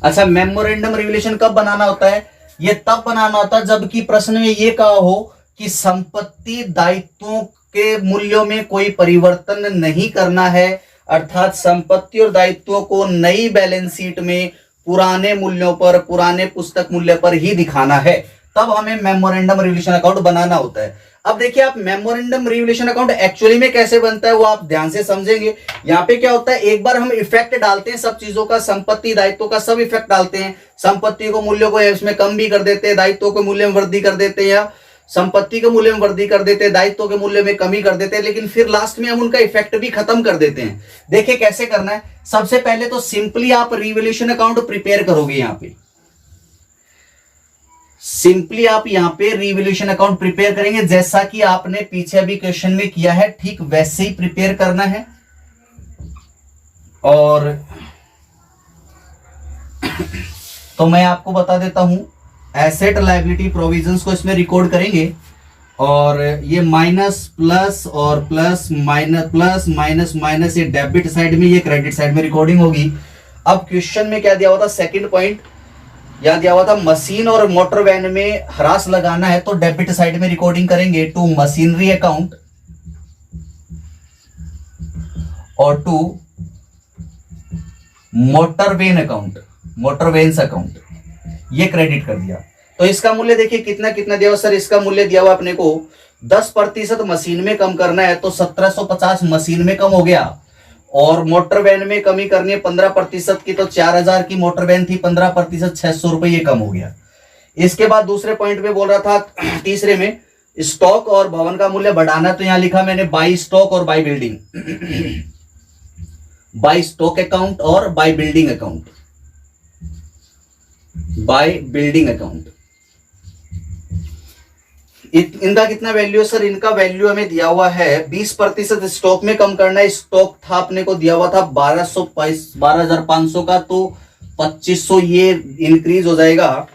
अच्छा, मेमोरेंडम रिवैल्यूएशन कब बनाना होता है? ये तब बनाना होता है जबकि प्रश्न में ये कहा हो कि संपत्ति दायित्वों के मूल्यों में कोई परिवर्तन नहीं करना है, अर्थात संपत्ति और दायित्वों को नई बैलेंस शीट में पुराने मूल्यों पर, पुराने पुस्तक मूल्य पर ही दिखाना है, तब हमें मेमोरेंडम रिवैल्यूएशन अकाउंट बनाना होता है। अब देखिए आप मेमोरेंडम रिवैल्यूएशन अकाउंट एक्चुअली में कैसे बनता है वो आप ध्यान से समझेंगे। यहाँ पे क्या होता है, एक बार हम इफेक्ट डालते हैं सब चीजों का, संपत्ति दायित्वों का सब इफेक्ट डालते हैं। संपत्ति को मूल्य को इसमें कम भी कर देते हैं, दायित्वों के मूल्य में वृद्धि कर देते हैं, या संपत्ति के मूल्य में वृद्धि कर देते हैं, दायित्वों के मूल्य में कमी कर देते हैं, लेकिन फिर लास्ट में हम उनका इफेक्ट भी खत्म कर देते हैं। देखिए कैसे करना है। सबसे पहले तो सिंपली आप रिवैल्यूएशन अकाउंट प्रिपेयर करोगे। यहाँ पे सिंपली आप यहाँ पे रिवैल्यूएशन अकाउंट प्रिपेयर करेंगे, जैसा कि आपने पीछे अभी क्वेश्चन में किया है, ठीक वैसे ही प्रिपेयर करना है। और तो मैं आपको बता देता हूं, एसेट लायबिलिटी प्रोविजंस को इसमें रिकॉर्ड करेंगे, और ये माइनस प्लस और प्लस माइनस माइनस, ये डेबिट साइड में, ये क्रेडिट साइड में रिकॉर्डिंग होगी। अब क्वेश्चन में क्या दिया हुआ था, सेकंड पॉइंट यहां दिया हुआ था, मशीन और मोटर वैन में ह्रास लगाना है, तो डेबिट साइड में रिकॉर्डिंग करेंगे टू मशीनरी अकाउंट और to motor van account, motor vans account, ये क्रेडिट कर दिया। तो इसका मूल्य देखिए कितना कितना दिया हुआ सर, इसका मूल्य दिया हुआ अपने को 10% मशीन में कम करना है, तो 1750 मशीन में कम हो गया। और मोटर वैन में कमी करनी है 15% की, तो 4000 की मोटर वैन थी, 15% 600 रुपए ये कम हो गया। इसके बाद दूसरे पॉइंट पे बोल रहा था, तीसरे में स्टॉक और भवन का मूल्य बढ़ाना, तो यहां लिखा मैंने बाई स्टॉक और by building, by stock account और by building account, by building account. इनका कितना वैल्यू है सर, इनका वैल्यू हमें दिया हुआ है 20% स्टॉक में कम करना है। स्टॉक था अपने को दिया हुआ था 12,500 का, तो 2500 ये इंक्रीज हो जाएगा,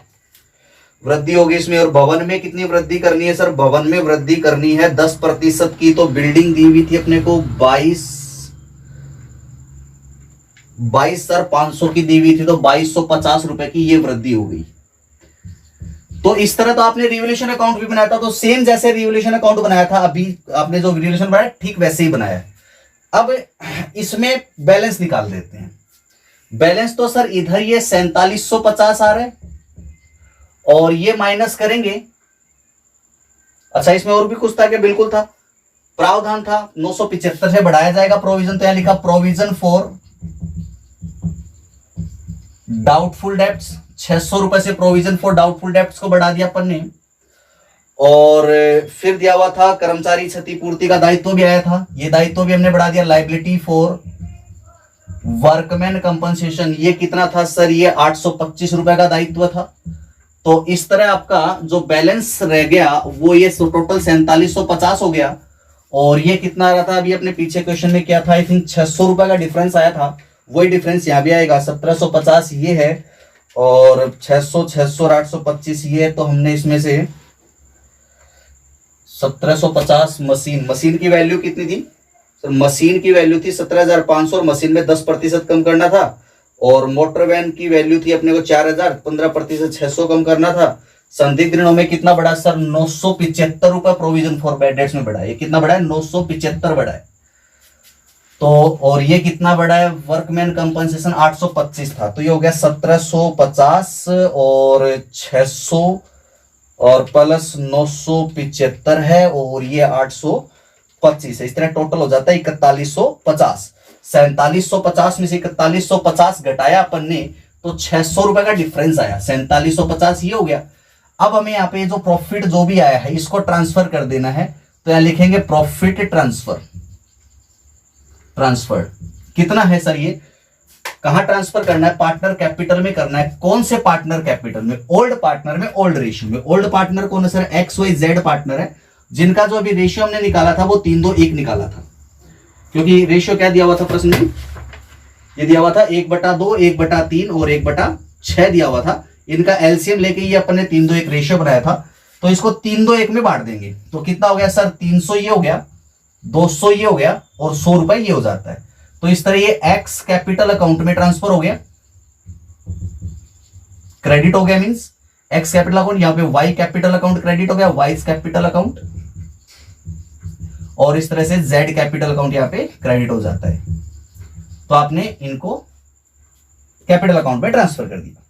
वृद्धि होगी इसमें। और भवन में कितनी वृद्धि करनी है सर, भवन में वृद्धि करनी है 10% की, तो बिल्डिंग दी हुई थी अपने को 22,500 की दी हुई थी, तो 2250 रुपए की ये वृद्धि हो गई। तो इस तरह तो आपने रिवैल्यूएशन अकाउंट भी बनाया था, तो सेम जैसे रिवैल्यूएशन अकाउंट बनाया था, अभी आपने जो रिवैल्यूएशन बनाया ठीक वैसे ही बनाया। अब इसमें बैलेंस निकाल देते हैं। बैलेंस तो सर इधर ये 4750 आ रहा है, और ये माइनस करेंगे। अच्छा, इसमें और भी कुछ था क्या? बिल्कुल था, प्रावधान था 975 से बढ़ाया जाएगा प्रोविजन, तो यहां लिखा प्रोविजन फॉर डाउटफुल डेब्ट्स, 600 रुपए से प्रोविजन फॉर डाउटफुल डेब्ट्स को बढ़ा दिया अपन ने। और फिर दिया हुआ था कर्मचारी क्षतिपूर्ति का दायित्व भी आया था, ये दायित्व भी हमने बढ़ा दिया। लाइबिलिटी फॉर वर्कमैन कंपनसेशन, ये कितना था सर, ये 825 रुपए का दायित्व था। तो इस तरह आपका जो बैलेंस रह गया वो ये टोटल 4750 हो गया। और ये कितना आ रहा था, अभी अपने पीछे क्वेश्चन में क्या था, आई थिंक 600 रुपए का डिफरेंस आया था, वही डिफरेंस यहां भी आएगा। 1750 ये है, और 600 और 825 ये है, तो हमने इसमें से 1750 मशीन की वैल्यू कितनी थी सर, मशीन की वैल्यू थी 17,500, और मशीन में 10% कम करना था। और मोटर वैन की वैल्यू थी अपने को 4000, 15% 600 कम करना था। संदिग्ध ऋणों में कितना बढ़ा सर, 975 रुपए प्रोविजन फॉर बैड डेट्स में बढ़ा। ये कितना बढ़ा है, 975 बढ़ा है। तो और ये कितना बढ़ा है, वर्कमैन कंपनसेशन 825 था, तो ये हो गया 1750 और 600 और प्लस 975 है, और ये 825 है। इस तरह टोटल हो जाता है 4150। 4750 में से 4150 घटाया अपन ने, तो 600 रुपए का डिफरेंस आया। 4750 ये हो गया। अब हमें यहाँ पे जो प्रॉफिट जो भी आया है इसको ट्रांसफर कर देना है। तो यहां लिखेंगे प्रॉफिट ट्रांसफर। ट्रांसफर कितना है सर, ये कहां ट्रांसफर करना है, पार्टनर कैपिटल में करना है। कौन से पार्टनर कैपिटल में, ओल्ड पार्टनर में, ओल्ड रेशियो में। ओल्ड पार्टनर कौन है सर, XYZ पार्टनर है, जिनका जो अभी रेशियो हमने निकाला था वो 3:2:1 निकाला था, क्योंकि रेशियो क्या दिया हुआ था प्रश्न में, ये दिया हुआ था 1/2, 1/3 और 1/6 दिया हुआ था। इनका एलसीएम लेके ये अपने 3:2:1 रेशियो बनाया था, तो इसको 3:2:1 में बांट देंगे। तो कितना हो गया सर, 300 ये हो गया, 200 ये हो गया और 100 रुपए ये हो जाता है। तो इस तरह ये एक्स कैपिटल अकाउंट में ट्रांसफर हो गया, क्रेडिट हो गया, मींस एक्स कैपिटल अकाउंट, यहां पे वाई कैपिटल अकाउंट क्रेडिट हो गया, वाई कैपिटल अकाउंट, और इस तरह से जेड कैपिटल अकाउंट यहां पे क्रेडिट हो जाता है। तो आपने इनको कैपिटल अकाउंट में ट्रांसफर कर दिया।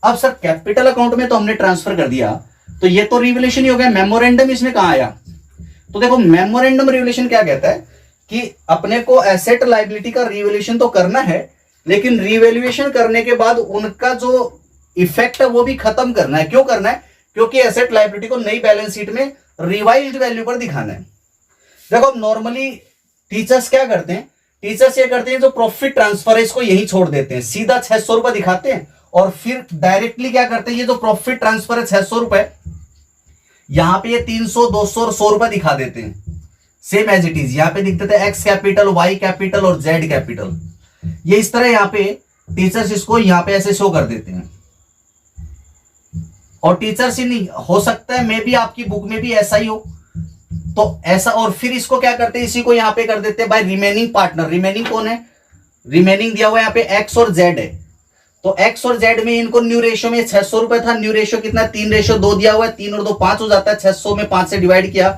अब सर कैपिटल अकाउंट में तो हमने ट्रांसफर कर दिया, तो ये तो रिवैल्यूएशन ही हो गया। मेमोरेंडम इसमें कहां आया, तो देखो मेमोरेंडम रिवैल्यूएशन क्या कहता है कि अपने को एसेट लायबिलिटी का रिवैल्यूएशन तो करना है, लेकिन रिवैल्यूएशन करने के बाद उनका जो इफेक्ट है वो भी खत्म करना है। क्यों करना है, क्योंकि एसेट लायबिलिटी को नई बैलेंस शीट में रिवाइज्ड वैल्यू पर दिखाना है। देखो नॉर्मली टीचर्स क्या करते हैं, टीचर्स ये करते हैं जो प्रॉफिट ट्रांसफर है इसको यही छोड़ देते हैं, सीधा 600 रुपए दिखाते हैं और फिर डायरेक्टली क्या करते हैं, ये जो प्रॉफिट ट्रांसफर है 600 रुपए, यहां पे ये 300, 200 और 100 रुपए दिखा देते हैं, सेम एज इट इज। यहां पे दिख देते हैं एक्स कैपिटल, वाई कैपिटल और जेड कैपिटल। ये इस तरह यहां पे टीचर्स इसको यहां पे ऐसे शो कर देते हैं, और टीचर्स ही नहीं, हो सकता है मे भी आपकी बुक में भी ऐसा ही हो, तो ऐसा। और फिर इसको क्या करते हैं, इसी को यहां पे कर देते हैं बाय रिमेनिंग पार्टनर। रिमेनिंग कौन है, रिमेनिंग दिया हुआ है यहां पे एक्स और जेड है, तो एक्स और जेड में इनको न्यू रेशियो में 600 रुपए था, न्यू रेशियो कितना 3:2 दिया हुआ है, 3 और 2 5 हो जाता है, 600 में 5 से डिवाइड किया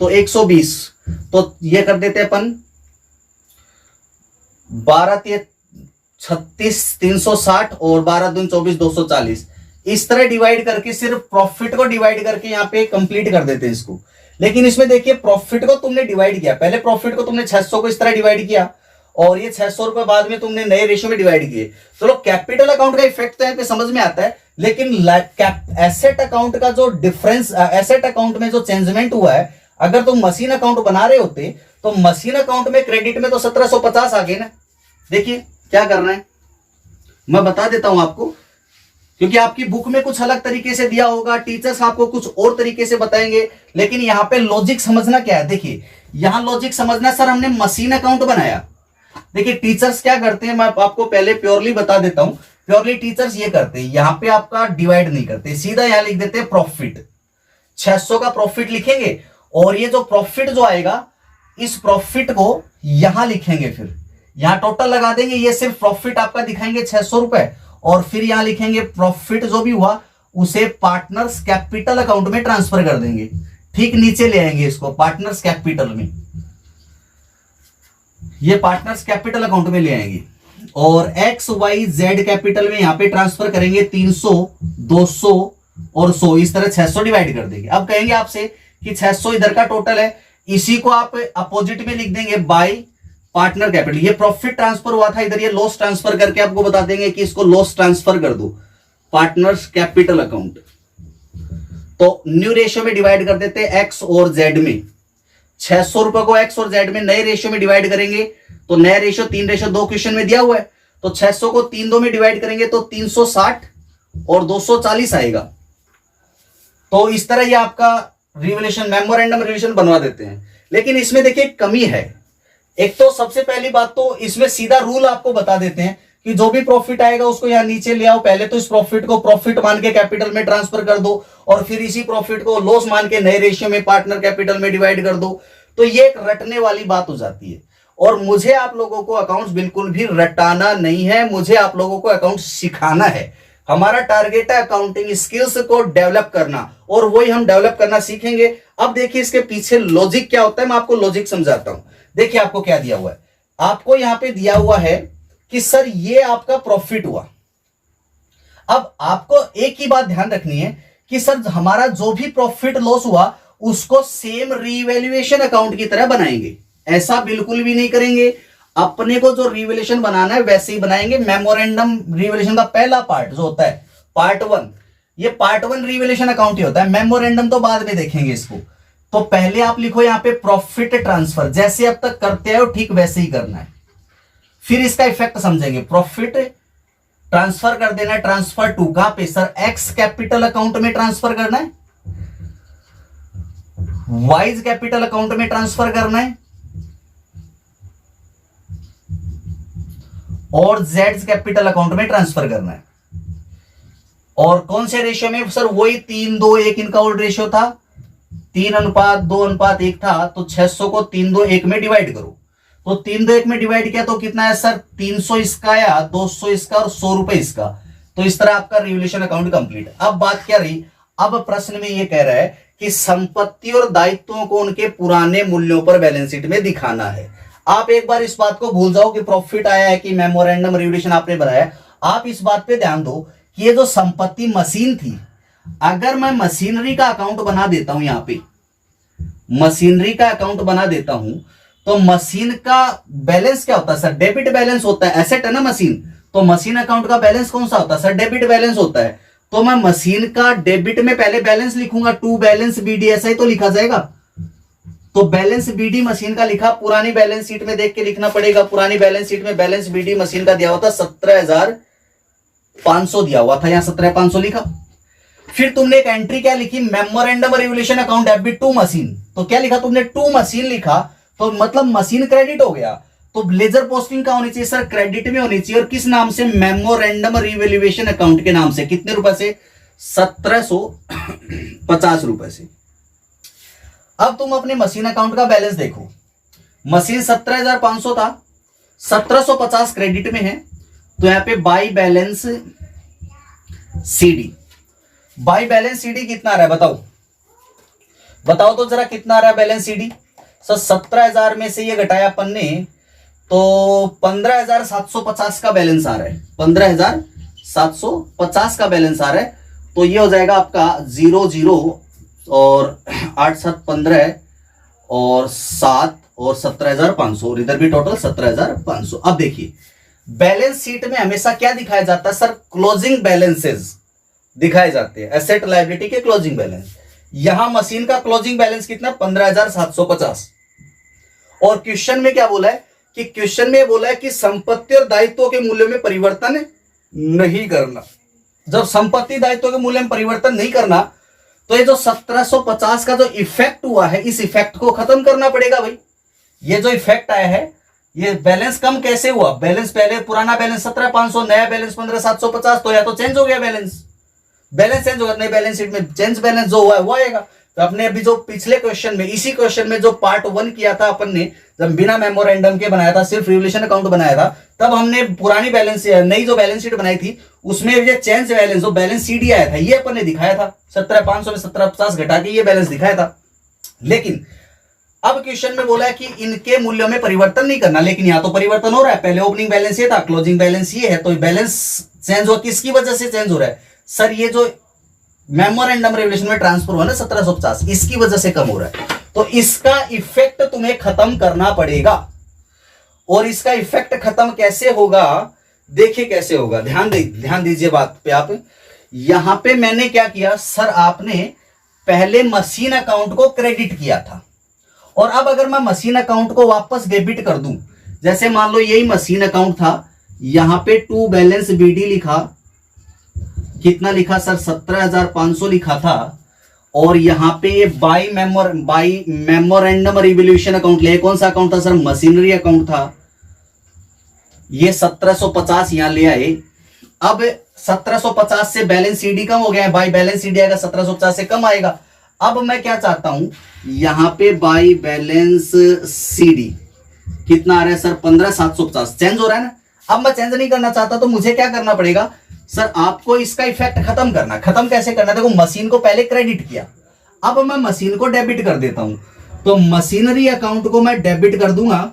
तो 120। तो ये कर देते हैं अपन 12 36 360 और 12 दूनी 24 240, इस तरह डिवाइड करके सिर्फ प्रॉफिट को डिवाइड करके यहां पे कंप्लीट कर देते हैं इसको। लेकिन इसमें देखिए प्रॉफिट को तुमने डिवाइड किया, पहले प्रॉफिट को तुमने 600 को इस तरह डिवाइड किया और ये 600 रुपए बाद में तुमने नए रेशियो में डिवाइड किए। चलो कैपिटल अकाउंट का इफेक्ट तो यहाँ पे समझ में आता है, लेकिन एसेट अकाउंट का जो डिफरेंस, एसेट अकाउंट में जो चेंजमेंट हुआ है, अगर तुम मशीन अकाउंट बना रहे होते तो मशीन अकाउंट में क्रेडिट में तो 1750 आ गए ना। देखिए क्या करना है, मैं बता देता हूं आपको, क्योंकि आपकी बुक में कुछ अलग तरीके से दिया होगा, टीचर्स आपको कुछ और तरीके से बताएंगे, लेकिन यहां पे लॉजिक समझना क्या है। देखिए यहां लॉजिक समझना, सर हमने मशीन अकाउंट बनाया, देखिए टीचर्स क्या करते हैं, मैं आपको पहले प्योरली बता देता हूं। प्योरली टीचर्स ये करते हैं, यहां पे आपका डिवाइड नहीं करते, सीधा यहां लिख देते हैं प्रॉफिट, 600 का प्रॉफिट लिखेंगे और ये जो प्रॉफिट जो आएगा इस प्रॉफिट को यहां लिखेंगे, फिर यहां टोटल लगा देंगे, ये सिर्फ प्रॉफिट आपका दिखाएंगे 600 रुपए, और फिर यहां लिखेंगे प्रॉफिट जो भी हुआ उसे पार्टनर्स कैपिटल अकाउंट में ट्रांसफर कर देंगे। ठीक नीचे ले आएंगे इसको पार्टनर्स कैपिटल में, ये पार्टनर्स कैपिटल अकाउंट में ले आएंगे और एक्स वाई जेड कैपिटल में यहां पे ट्रांसफर करेंगे 300, 200 और 100, इस तरह 600 डिवाइड कर देंगे। अब कहेंगे आपसे कि 600 इधर का टोटल है, इसी को आप अपोजिट में लिख देंगे बाय पार्टनर कैपिटल। ये प्रॉफिट ट्रांसफर हुआ था, इधर ये लॉस ट्रांसफर करके आपको बता देंगे कि इसको लॉस ट्रांसफर कर दो पार्टनर्स कैपिटल अकाउंट। तो न्यू रेशियो में डिवाइड कर देते हैं एक्स और जेड में, 600 रुपए को एक्स और जेड में नए रेशियो में डिवाइड करेंगे तो नया रेशियो 3:2 क्वेश्चन में दिया हुआ है, तो 600 को 3:2 में डिवाइड करेंगे तो 360 और 240 आएगा। तो इस तरह ये आपका रिवैल्यूएशन मेमोरेंडम रिवैल्यूएशन बनवा देते हैं। लेकिन इसमें देखिए कमी है, एक तो सबसे पहली बात तो इसमें सीधा रूल आपको बता देते हैं कि जो भी प्रॉफिट आएगा उसको यहां नीचे ले आओ, पहले तो इस प्रॉफिट को प्रॉफिट मान के कैपिटल में ट्रांसफर कर दो और फिर इसी प्रॉफिट को लॉस मान के नए रेशियो में पार्टनर कैपिटल में डिवाइड कर दो। तो ये एक रटने वाली बात हो जाती है, और मुझे आप लोगों को अकाउंट्स बिल्कुल भी रटाना नहीं है, मुझे आप लोगों को अकाउंट सिखाना है। हमारा टारगेट है अकाउंटिंग स्किल्स को डेवलप करना, और वही हम डेवलप करना सीखेंगे। अब देखिए इसके पीछे लॉजिक क्या होता है, मैं आपको लॉजिक समझाता हूं। देखिए आपको क्या दिया हुआ है, आपको यहां पे दिया हुआ है कि सर ये आपका प्रॉफिट हुआ। अब आपको एक ही बात ध्यान रखनी है कि सर हमारा जो भी प्रॉफिट लॉस हुआ उसको सेम रीवैल्यूएशन अकाउंट की तरह बनाएंगे, ऐसा बिल्कुल भी नहीं करेंगे। अपने को जो रिवैल्यूएशन बनाना है वैसे ही बनाएंगे। मेमोरेंडम रिवैल्यूएशन का पहला पार्ट जो होता है पार्ट 1, ये पार्ट 1 रिवैल्यूएशन अकाउंट ही होता है, मेमोरेंडम तो बाद में देखेंगे इसको। तो पहले आप लिखो यहां पे प्रॉफिट ट्रांसफर, जैसे अब तक करते हो ठीक वैसे ही करना है। फिर इसका इफेक्ट समझेंगे। प्रॉफिट ट्रांसफर कर देना है, ट्रांसफर टू कहां पे सर, एक्स कैपिटल अकाउंट में ट्रांसफर करना है, वाइज कैपिटल अकाउंट में ट्रांसफर करना है, और जेड कैपिटल अकाउंट में ट्रांसफर करना है। और कौन से रेशियो में सर, वही 3:2:1 इनका ओल्ड रेशियो था, 3:2:1 था, तो 600 को 3:2:1 में डिवाइड करो, तो 3:2:1 में डिवाइड किया तो कितना है सर, 300 इसका या 200 इसका और 100 रुपए इसका। तो इस तरह आपका रिवोल्यूशन अकाउंट कंप्लीट। अब बात क्या रही, अब प्रश्न में ये कह रहा है कि संपत्ति और दायित्वों को उनके पुराने मूल्यों पर बैलेंस शीट में दिखाना है। आप एक बार इस बात को भूल जाओ कि प्रॉफिट आया है कि मेमोरेंडम रिवोल्यूशन आपने बनाया, आप इस बात पे ध्यान दो कि ये जो संपत्ति मशीन थी, अगर मैं मशीनरी का अकाउंट बना देता हूं, यहां पे मशीनरी का अकाउंट बना देता हूं, तो मशीन का बैलेंस क्या होता है सर, डेबिट बैलेंस होता है, एसेट है ना मशीन, तो मशीन अकाउंट का बैलेंस कौन सा होता है सर, डेबिट बैलेंस होता है। तो मैं मशीन का डेबिट में पहले बैलेंस लिखूंगा, टू बैलेंस बीडी, ऐसा ही तो लिखा जाएगा। तो बैलेंस बीडी मशीन का लिखा, पुरानी बैलेंस शीट में देख के लिखना पड़ेगा। पुरानी बैलेंस शीट में बैलेंस बीडी मशीन का दिया हुआ था 17,500 दिया हुआ था, यहां 17,500 लिखा। फिर तुमने एक एंट्री क्या लिखी, memorandum revolution account FB to machine, तो क्या लिखा तुमने, टू मशीन लिखा, तो मतलब मशीन क्रेडिट हो गया। तो लेजर पोस्टिंग का होनी चाहिए सर, क्रेडिट में होनी चाहिए, और किस नाम से, मेमोरेंडम रिवोल्यूशन अकाउंट के नाम से। कितने रुपए से, 1750 रुपए से। अब तुम अपने मशीन अकाउंट का बैलेंस देखो, मशीन 17,500 था, 1750 क्रेडिट में है, तो यहां पे by balance CD, by balance CD कितना आ रहा है बताओ, बताओ तो जरा कितना आ रहा है बैलेंस सीडी सर। 17,000 में से ये घटाया अपन ने, तो 15,750 का बैलेंस आ रहा है, 15,750 का बैलेंस आ रहा है। तो ये हो जाएगा आपका 00 और 8 7 15 और 7 और 17,500, और इधर भी टोटल 17,500। अब देखिए बैलेंस शीट में हमेशा क्या दिखाया जाता है सर, क्लोजिंग बैलेंसेस दिखाए जाते हैं, एसेट लायबिलिटी के क्लोजिंग बैलेंस। यहां मशीन का क्लोजिंग बैलेंस कितना, 15,750। और क्वेश्चन में क्या बोला है कि, क्वेश्चन में बोला है कि संपत्ति और दायित्वों के मूल्य में परिवर्तन नहीं करना। जब संपत्ति दायित्वों के मूल्य में परिवर्तन नहीं करना, तो ये जो 1750 का जो इफेक्ट हुआ है, इस इफेक्ट को खत्म करना पड़ेगा भाई। ये जो इफेक्ट आया है, ये बैलेंस कम कैसे हुआ, बैलेंस पहले पुराना बैलेंस 17,500, नया बैलेंस 15,750, तो या तो चेंज हो गया बैलेंस, बैलेंस चेंज होगा, नई बैलेंस शीट में चेंज बैलेंस जो हुआ है वो आएगा। तो अपने अभी जो पिछले क्वेश्चन में, इसी क्वेश्चन में जो पार्ट 1 किया था अपन ने, जब बिना मेमोरेंडम के बनाया था, सिर्फ रिवोल्यूशन अकाउंट बनाया था, तब हमने पुरानी बैलेंस, नई जो बैलेंस शीट बनाई थी, उसमें ये चेंज बैलेंस जो बैलेंस सीडी आया था, ये अपन ने दिखाया था, 17,500 में 1750 घटा के ये बैलेंस दिखाया था। लेकिन अब क्वेश्चन में बोला है कि इनके मूल्यों में परिवर्तन नहीं करना, लेकिन यहां तो परिवर्तन हो रहा है। पहले ओपनिंग बैलेंस ये था, क्लोजिंग बैलेंस ये है, तो बैलेंस चेंज हो, किसकी वजह से चेंज हो रहा है सर, ये जो मेमोरेंडम रिवोल्यूशन में ट्रांसफर हुआ ना 1750, इसकी वजह से कम हो रहा है। तो इसका इफेक्ट तुम्हें खत्म करना पड़ेगा। और इसका इफेक्ट खत्म कैसे होगा, देखिए कैसे होगा, ध्यान दीजिए बात पे आप। यहां पे मैंने क्या किया सर, आपने पहले मशीन अकाउंट को क्रेडिट किया था, और अब अगर मैं मशीन अकाउंट को वापस डेबिट कर दूं, जैसे मान लो यही मशीन अकाउंट था, यहां पे टू बैलेंस बीडी लिखा, कितना लिखा सर, 17,500 लिखा था, और यहां पे ये बाई मेमोरेंडम रिवोल्यूशन अकाउंट ले, कौन सा अकाउंट था सर, मशीनरी अकाउंट था, ये 1750 यहां ले आए। अब 1750 से बैलेंस सीडी कम हो गया है, बाई बैलेंस सीडी आएगा 1750 से कम आएगा। अब मैं क्या चाहता हूं, यहां पे बाई बैलेंस सीडी कितना आ रहा है सर, 15,750, चेंज हो रहा है ना। अब मैं चेंज नहीं करना चाहता, तो मुझे क्या करना पड़ेगा सर, आपको इसका इफेक्ट खत्म करना। खत्म कैसे करना, देखो मशीन को पहले क्रेडिट किया, अब मैं मशीन को डेबिट कर देता हूं, तो मशीनरी अकाउंट को मैं डेबिट कर दूंगा,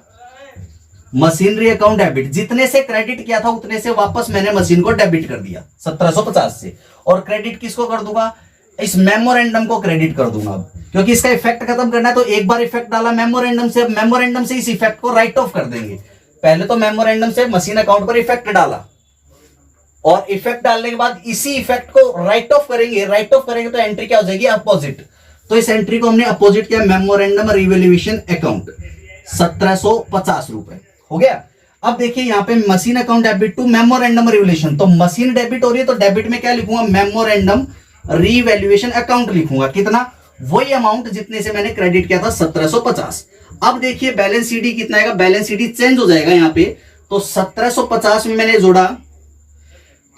मशीनरी अकाउंट डेबिट, जितने से क्रेडिट किया था उतने से वापस मैंने मशीन को डेबिट कर दिया 1750 से, और क्रेडिट किसको कर दूंगा, इस मेमोरेंडम को क्रेडिट कर दूंगा, क्योंकि इसका इफेक्ट खत्म करना है। तो एक बार इफेक्ट डाला मेमोरेंडम से, अब मेमोरेंडम से इस इफेक्ट को राइट ऑफ कर देंगे। पहले तो मेमोरेंडम से मशीन अकाउंट पर इफेक्ट डाला, और इफेक्ट डालने के बाद इसी इफेक्ट को राइट ऑफ करेंगे, राइट ऑफ करेंगे तो एंट्री क्या हो जाएगी, अपोजिट। तो इस एंट्री को हमने अपोजिट किया, मेमोरेंडम रिवैल्यूएशन अकाउंट 1750 रुपए हो गया। अब देखिए यहाँ पे machine account debit to memorandum revaluation, तो मशीन डेबिट हो रही है तो डेबिट में क्या लिखूंगा, मेमोरेंडम रिवैल्यूएशन अकाउंट लिखूंगा। कितना, वही अमाउंट जितने से मैंने क्रेडिट किया था 1750। अब देखिए बैलेंस सीडी कितना आएगा, बैलेंस सीडी चेंज हो जाएगा यहाँ पे, तो 1750 में मैंने जोड़ा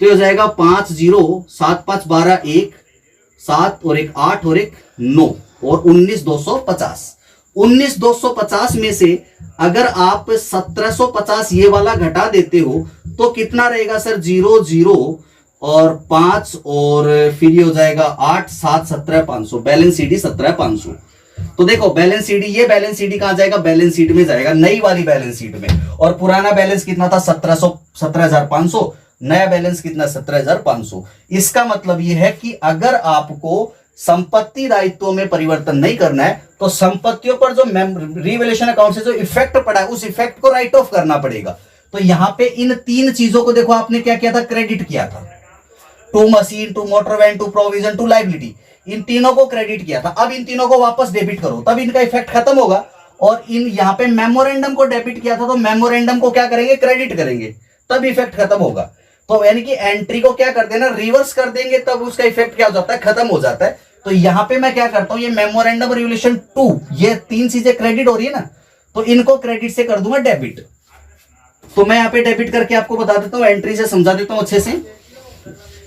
तो हो जाएगा 5 0 7 5 12 1 7 और 1 8 और 1 9 और 19,250। 19,250 में से अगर आप 1750 ये वाला घटा देते हो तो कितना रहेगा सर, 0 0 और 5 और फिर ये हो जाएगा 8 7 17,500, बैलेंस सीडी 17,500। तो देखो बैलेंस सीडी, ये बैलेंस सीडी कहां जाएगा, बैलेंस शीट में जाएगा, नई वाली बैलेंस शीट में। और पुराना बैलेंस कितना था, 17,500, नया बैलेंस कितना, 17,500। इसका मतलब ये है कि अगर आपको संपत्ति दायित्वों में परिवर्तन नहीं करना है तो संपत्तियों पर जो रिवैल्यूएशन अकाउंट से जो इफेक्ट पड़ा है उस इफेक्ट को राइट ऑफ करना पड़ेगा। तो यहां पे इन तीन चीजों को देखो आपने क्या किया था, क्रेडिट किया था, to machine, to motor van, to provision, to liability, इन तीनों को क्रेडिट किया था। अब इन तीनों को वापस डेबिट करो तब इनका इफेक्ट खत्म होगा। और इन यहां पे मेमोरेंडम को डेबिट किया था तो मेमोरेंडम को क्या करेंगे, क्रेडिट करेंगे, तब इफेक्ट खत्म होगा। तो यानी कि एंट्री को क्या कर देना, रिवर्स कर देंगे, तब उसका इफेक्ट क्या हो जाता है, खत्म हो जाता है। तो यहां पे मैं क्या करता हूं, ये मेमोरेंडम रिवैल्यूएशन 2, ये तीन चीजें क्रेडिट हो रही है ना, तो इनको क्रेडिट से कर दूंगा डेबिट। तो मैं यहां पे डेबिट करके आपको बता देता हूं, एंट्री से समझा देता हूं अच्छे से।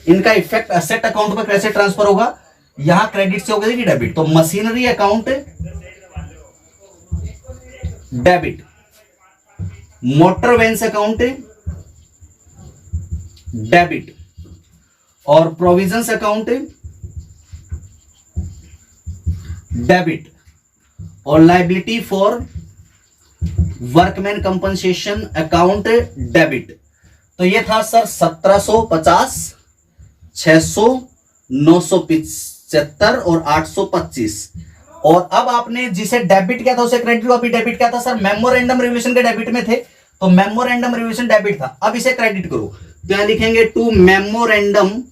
इनका इफेक्ट एसेट अकाउंट पर कैसे ट्रांसफर होगा, यहां क्रेडिट से होगा कि डेबिट। तो machinery account debit, motor vans account debit, और प्रोविजंस अकाउंट डेबिट, और liability for workman compensation account debit. तो ये था सर 1750, 600, 975 और 825। और अब आपने जिसे डेबिट किया था उसे क्रेडिट, अभी डेबिट किया था सर मेमोरेंडम रिवैल्यूएशन के डेबिट में थे, तो मेमोरेंडम रिवैल्यूएशन डेबिट था, अब इसे क्रेडिट करो। तो यहां लिखेंगे टू मेमोरेंडम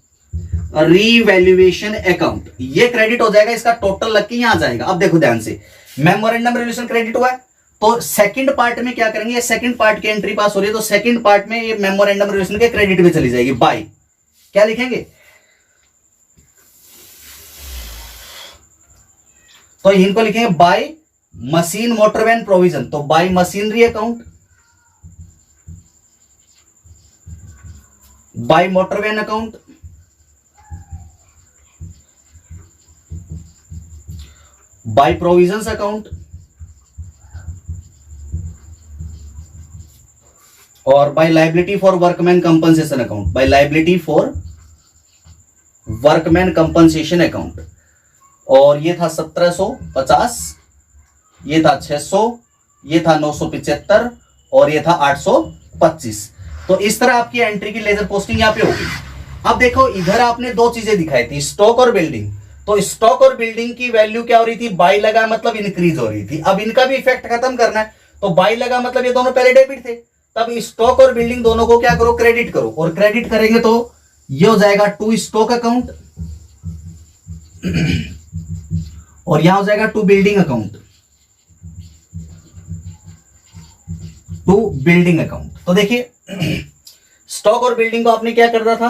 रिवैल्यूएशन अकाउंट, ये क्रेडिट हो जाएगा, इसका टोटल लग के यहां जाएगा। अब देखो ध्यान से, मेमोरेंडम रिवैल्यूएशन क्रेडिट हुआ है तो सेकंड पार्ट में क्या करेंगे, सेकंड पार्ट की एंट्री पास हो रही है तो सेकंड पार्ट में ये मेमोरेंडम रिवैल्यूएशन के क्रेडिट में चली जाएगी। बाय क्या लिखेंगे, तो इनको लिखेंगे by machine motor van provision, तो by machinery account, by motor van account, by provisions account, और by liability for workman compensation account, by liability for workman compensation account. और ये था 1750, ये था 600, ये था 975 और ये था 825। तो इस तरह आपकी एंट्री की लेजर पोस्टिंग यहां पे होगी। अब देखो इधर आपने दो चीजें दिखाई थी, स्टॉक और बिल्डिंग। तो स्टॉक और बिल्डिंग की वैल्यू क्या हो रही थी, बाई लगा मतलब इंक्रीज हो रही थी। अब इनका भी इफेक्ट खत्म करना है तो बाई लगा मतलब ये दोनों पहले डेबिट थे, तब स्टॉक और बिल्डिंग दोनों को क्या करो, क्रेडिट करो। और क्रेडिट करेंगे तो ये हो जाएगा टू स्टॉक अकाउंट और यहां हो जाएगा to building account, to building account. तो देखिए स्टॉक और बिल्डिंग को आपने क्या करना था,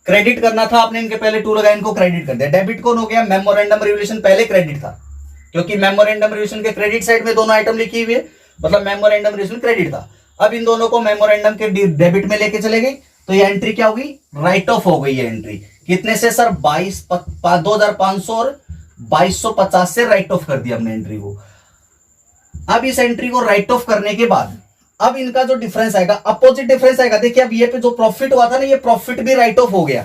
क्रेडिट करना था, आपने इनके पहले टू लगाया, इनको क्रेडिट कर दिया। डेबिट कौन हो गया, मेमोरेंडम रिवैल्यूएशन पहले क्रेडिट था, क्योंकि मेमोरेंडम रिवैल्यूएशन के क्रेडिट साइड में दोनों आइटम लिखी हुई है, मतलब मेमोरेंडम रिवैल्यूएशन क्रेडिट था। अब इन दोनों को मेमोरेंडम के डेबिट में लेके चले गए तो ये एंट्री क्या होगी, राइट ऑफ हो गई। ये एंट्री कितने से सर, 2500 और 2250 से राइट ऑफ कर दिया हमने एंट्री को। अब इस एंट्री को राइट ऑफ करने के बाद अब इनका जो डिफरेंस आएगा, अपोजिट डिफरेंस आएगा। देखिए अब ये पे जो प्रॉफिट हुआ था ना, ये प्रॉफिट भी राइट ऑफ हो गया।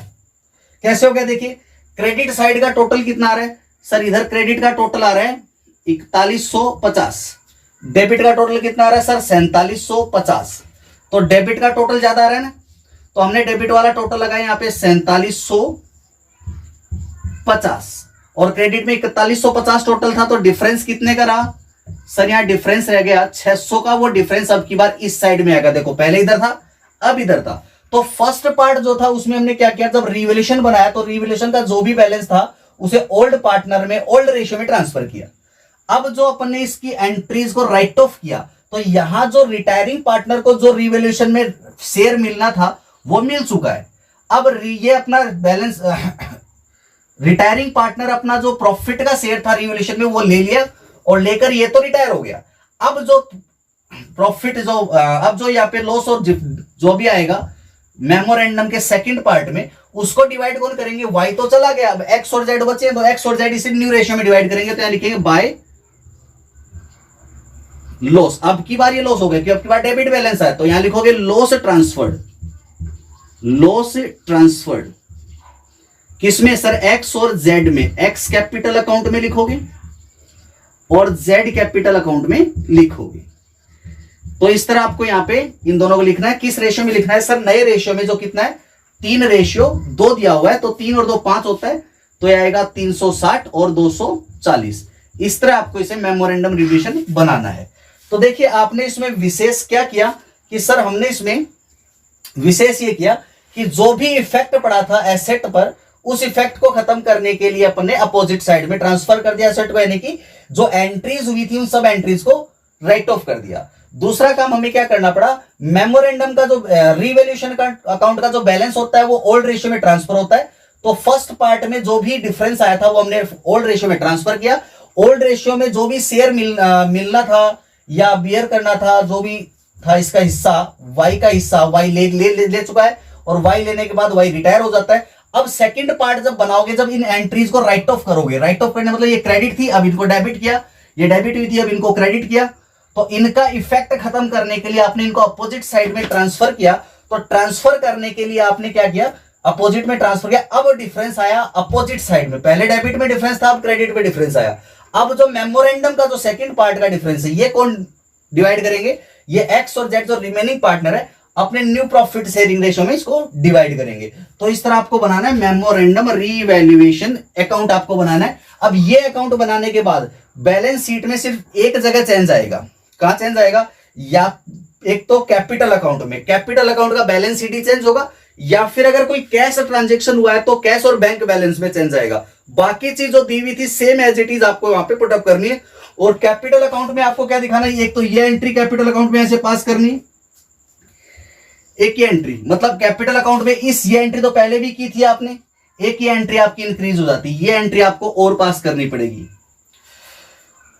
कैसे हो गया, देखिए क्रेडिट साइड का टोटल कितना आ रहा है सर, इधर क्रेडिट का टोटल आ रहा है 4150, डेबिट का टोटल कितना आ रहा है सर 4750। तो डेबिट का टोटल ज्यादा आ रहा है ना, तो हमने डेबिट वाला टोटल लगाया यहाँ पे 4750 और क्रेडिट में 4150 टोटल था। तो डिफरेंस कितने का रहा सर, यहाँ डिफरेंस रह गया 600 का। वो डिफरेंस अब की बार इस साइड में आएगा, देखो पहले इधर था अब इधर था। तो फर्स्ट पार्ट जो था उसमें हमने क्या किया, जब रिवैल्यूएशन बनाया तो रिवैल्यूएशन का जो भी बैलेंस था उसे ओल्ड पार्टनर में ओल्ड रेशियो में ट्रांसफर किया। अब जो अपन ने इसकी एंट्रीज को राइट ऑफ किया, तो यहां जो रिटायरिंग पार्टनर को जो रिवैल्यूएशन में शेयर मिलना था वो मिल चुका है। अब ये अपना बैलेंस रिटायरिंग पार्टनर अपना जो प्रॉफिट का शेयर था रिवैल्यूएशन में वो ले लिया और लेकर ये तो रिटायर हो गया। अब जो प्रॉफिट अब जो यहाँ पे लॉस और जो भी आएगा मेमोरेंडम के सेकंड पार्ट में, उसको डिवाइड कौन करेंगे, वाई तो चला गया, अब एक्स और जेड बचे, तो एक्स और जेड इसे न्यू रेशियो में डिवाइड करेंगे, तो यहां लिखेंगे बाय लॉस। अब की बार ये लॉस हो गया, अब की बार डेबिट बैलेंस है, तो यहां लिखोगे लॉस ट्रांसफर्ड। लॉस ट्रांसफर्ड किसमें सर, एक्स और जेड में। एक्स कैपिटल अकाउंट में लिखोगे और जेड कैपिटल अकाउंट में लिखोगे। तो इस तरह आपको यहां पे इन दोनों को लिखना है। किस रेशियो में लिखना है सर, नए रेशियो में, जो कितना है 3:2 दिया हुआ है, तो 3 और 2 5 होता है, तो यह आएगा 360 और 240। इस तरह आपको इसे मेमोरेंडम रिवैल्यूएशन बनाना है। तो देखिए आपने इसमें विशेष क्या किया कि सर हमने इसमें विशेष ये किया कि जो भी इफेक्ट पड़ा था एसेट पर, उस इफेक्ट को खत्म करने के लिए अपन ने अपोजिट साइड में ट्रांसफर कर दिया एसेट को, यानी कि जो एंट्रीज हुई थी उन सब एंट्रीज को राइट ऑफ कर दिया। दूसरा काम हमें क्या करना पड़ा, मेमोरेंडम का जो रिवैल्यूएशन का अकाउंट का जो बैलेंस होता है वो ओल्ड रेशियो में ट्रांसफर होता है। तो फर्स्ट पार्ट में जो भी डिफरेंस आया था वो हमने ओल्ड रेशियो में ट्रांसफर किया। ओल्ड रेशियो में जो भी शेयर मिलना था या बियर करना था, जो भी था इसका हिस्सा, वाई का हिस्सा वाई ले चुका है, और वाई लेने के बाद वाई रिटायर हो जाता है। अब सेकंड पार्ट जब बनाओगे, जब इन एंट्रीज को राइट ऑफ करोगे, राइट ऑफ करने मतलब ये क्रेडिट थी, अब इनको डेबिट किया, ये डेबिट हुई थी, अब इनको क्रेडिट किया, तो इनका इफेक्ट खत्म करने के लिए आपने इनको अपोजिट साइड में ट्रांसफर किया। तो ट्रांसफर करने के लिए आपने क्या किया, अपोजिट में ट्रांसफर किया। अब डिफरेंस आया अपोजिट साइड में, पहले डेबिट में डिफरेंस था, अब क्रेडिट में डिफरेंस आया। अब जो मेमोरेंडम का जो सेकंड पार्ट का डिफरेंस है, ये कौन डिवाइड करेंगे, ये एक्स और जेड जो रिमेनिंग पार्टनर है अपने न्यू प्रॉफिट शेयरिंग रेशियो में इसको डिवाइड करेंगे। तो इस तरह आपको बनाना है मेमोरेंडम रीवैल्यूएशन अकाउंट आपको बनाना है। अब ये अकाउंट बनाने के बाद बैलेंस शीट में सिर्फ एक जगह चेंज आएगा। कहां चेंज आएगा, या एक तो कैपिटल अकाउंट में, कैपिटल अकाउंट का बैलेंस शीट ही चेंज होगा, या फिर अगर कोई कैश ट्रांजैक्शन हुआ है तो कैश और बैंक बैलेंस में चेंज आएगा। बाकी चीज जो दी हुई थी सेम एज इट इज आपको वहां पे पुटअप करनी है। और कैपिटल अकाउंट में आपको क्या दिखाना है, एक तो ये एंट्री कैपिटल अकाउंट में ऐसे पास करनी है, एक ही एंट्री, मतलब कैपिटल अकाउंट में ये एंट्री तो पहले भी की थी आपने, एक ही एंट्री आपकी इंक्रीज हो जाती, ये एंट्री आपको और पास करनी पड़ेगी।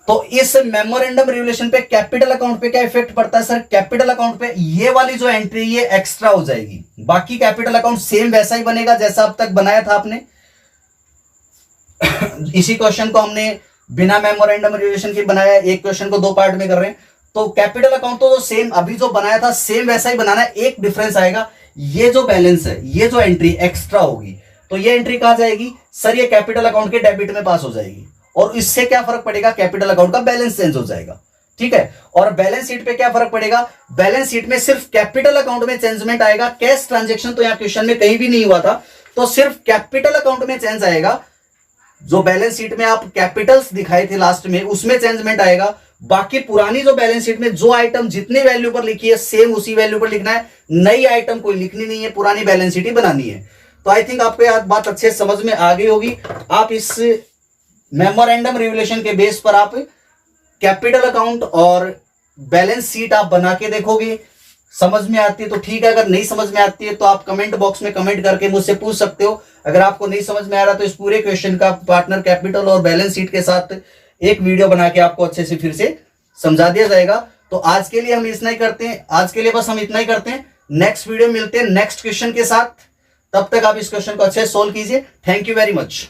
तो इस मेमोरेंडम रिवैल्यूएशन पे कैपिटल अकाउंट पे क्या इफेक्ट पड़ता है सर, कैपिटल अकाउंट पे ये वाली जो एंट्री ये एक्स्ट्रा हो जाएगी, बाकी कैपिटल अकाउंट सेम वैसा ही बनेगा जैसा अब तक बनाया था आपने। इसी क्वेश्चन को हमने बिना मेमोरेंडम रिवैल्यूएशन के बनाया, एक क्वेश्चन को 2 पार्ट में कर रहे हैं। तो कैपिटल अकाउंट तो सेम अभी जो बनाया था सेम वैसा ही बनाना है, एक डिफरेंस आएगा, ये जो बैलेंस है, ये जो एंट्री एक्स्ट्रा होगी, तो ये एंट्री कहां जाएगी सर, ये कैपिटल अकाउंट के डेबिट में पास हो जाएगी। और इससे क्या फर्क पड़ेगा, कैपिटल अकाउंट का बैलेंस चेंज हो जाएगा, ठीक है। और बैलेंस शीट पे क्या फर्क पड़ेगा, बैलेंस शीट में सिर्फ कैपिटल अकाउंट में चेंजमेंट आएगा, कैश ट्रांजैक्शन तो यहां क्वेश्चन में कहीं भी नहीं हुआ था, तो सिर्फ कैपिटल अकाउंट में चेंज आएगा। जो बैलेंस शीट में आप कैपिटल्स दिखाए थे लास्ट में उसमें चेंजमेंट आएगा, बाकी पुरानी जो बैलेंस शीट में जो आइटम जितने वैल्यू पर लिखी है सेम उसी वैल्यू पर लिखना है, नई आइटम कोई लिखनी नहीं है, पुरानी बैलेंस शीट ही बनानी है। तो आई थिंक आपको यह बात अच्छे समझ में आ गई होगी। आप इस मेमोरेंडम रिवैल्यूएशन के बेस पर आप कैपिटल अकाउंट और बैलेंस शीट आप बना के देखोगे, समझ में आती है तो ठीक है, अगर नहीं समझ में आती है तो आप कमेंट बॉक्स में कमेंट करके मुझसे पूछ सकते हो। अगर आपको नहीं समझ में आ रहा तो इस पूरे क्वेश्चन का पार्टनर कैपिटल और बैलेंस शीट के साथ एक वीडियो बना के आपको अच्छे से फिर से समझा दिया जाएगा। तो आज के लिए हम इतना ही करते हैं, आज के लिए बस हम इतना ही करते हैं। नेक्स्ट वीडियो मिलते हैं नेक्स्ट क्वेश्चन के साथ, तब तक आप इस क्वेश्चन को अच्छे से सोल्व कीजिए। Thank you very much.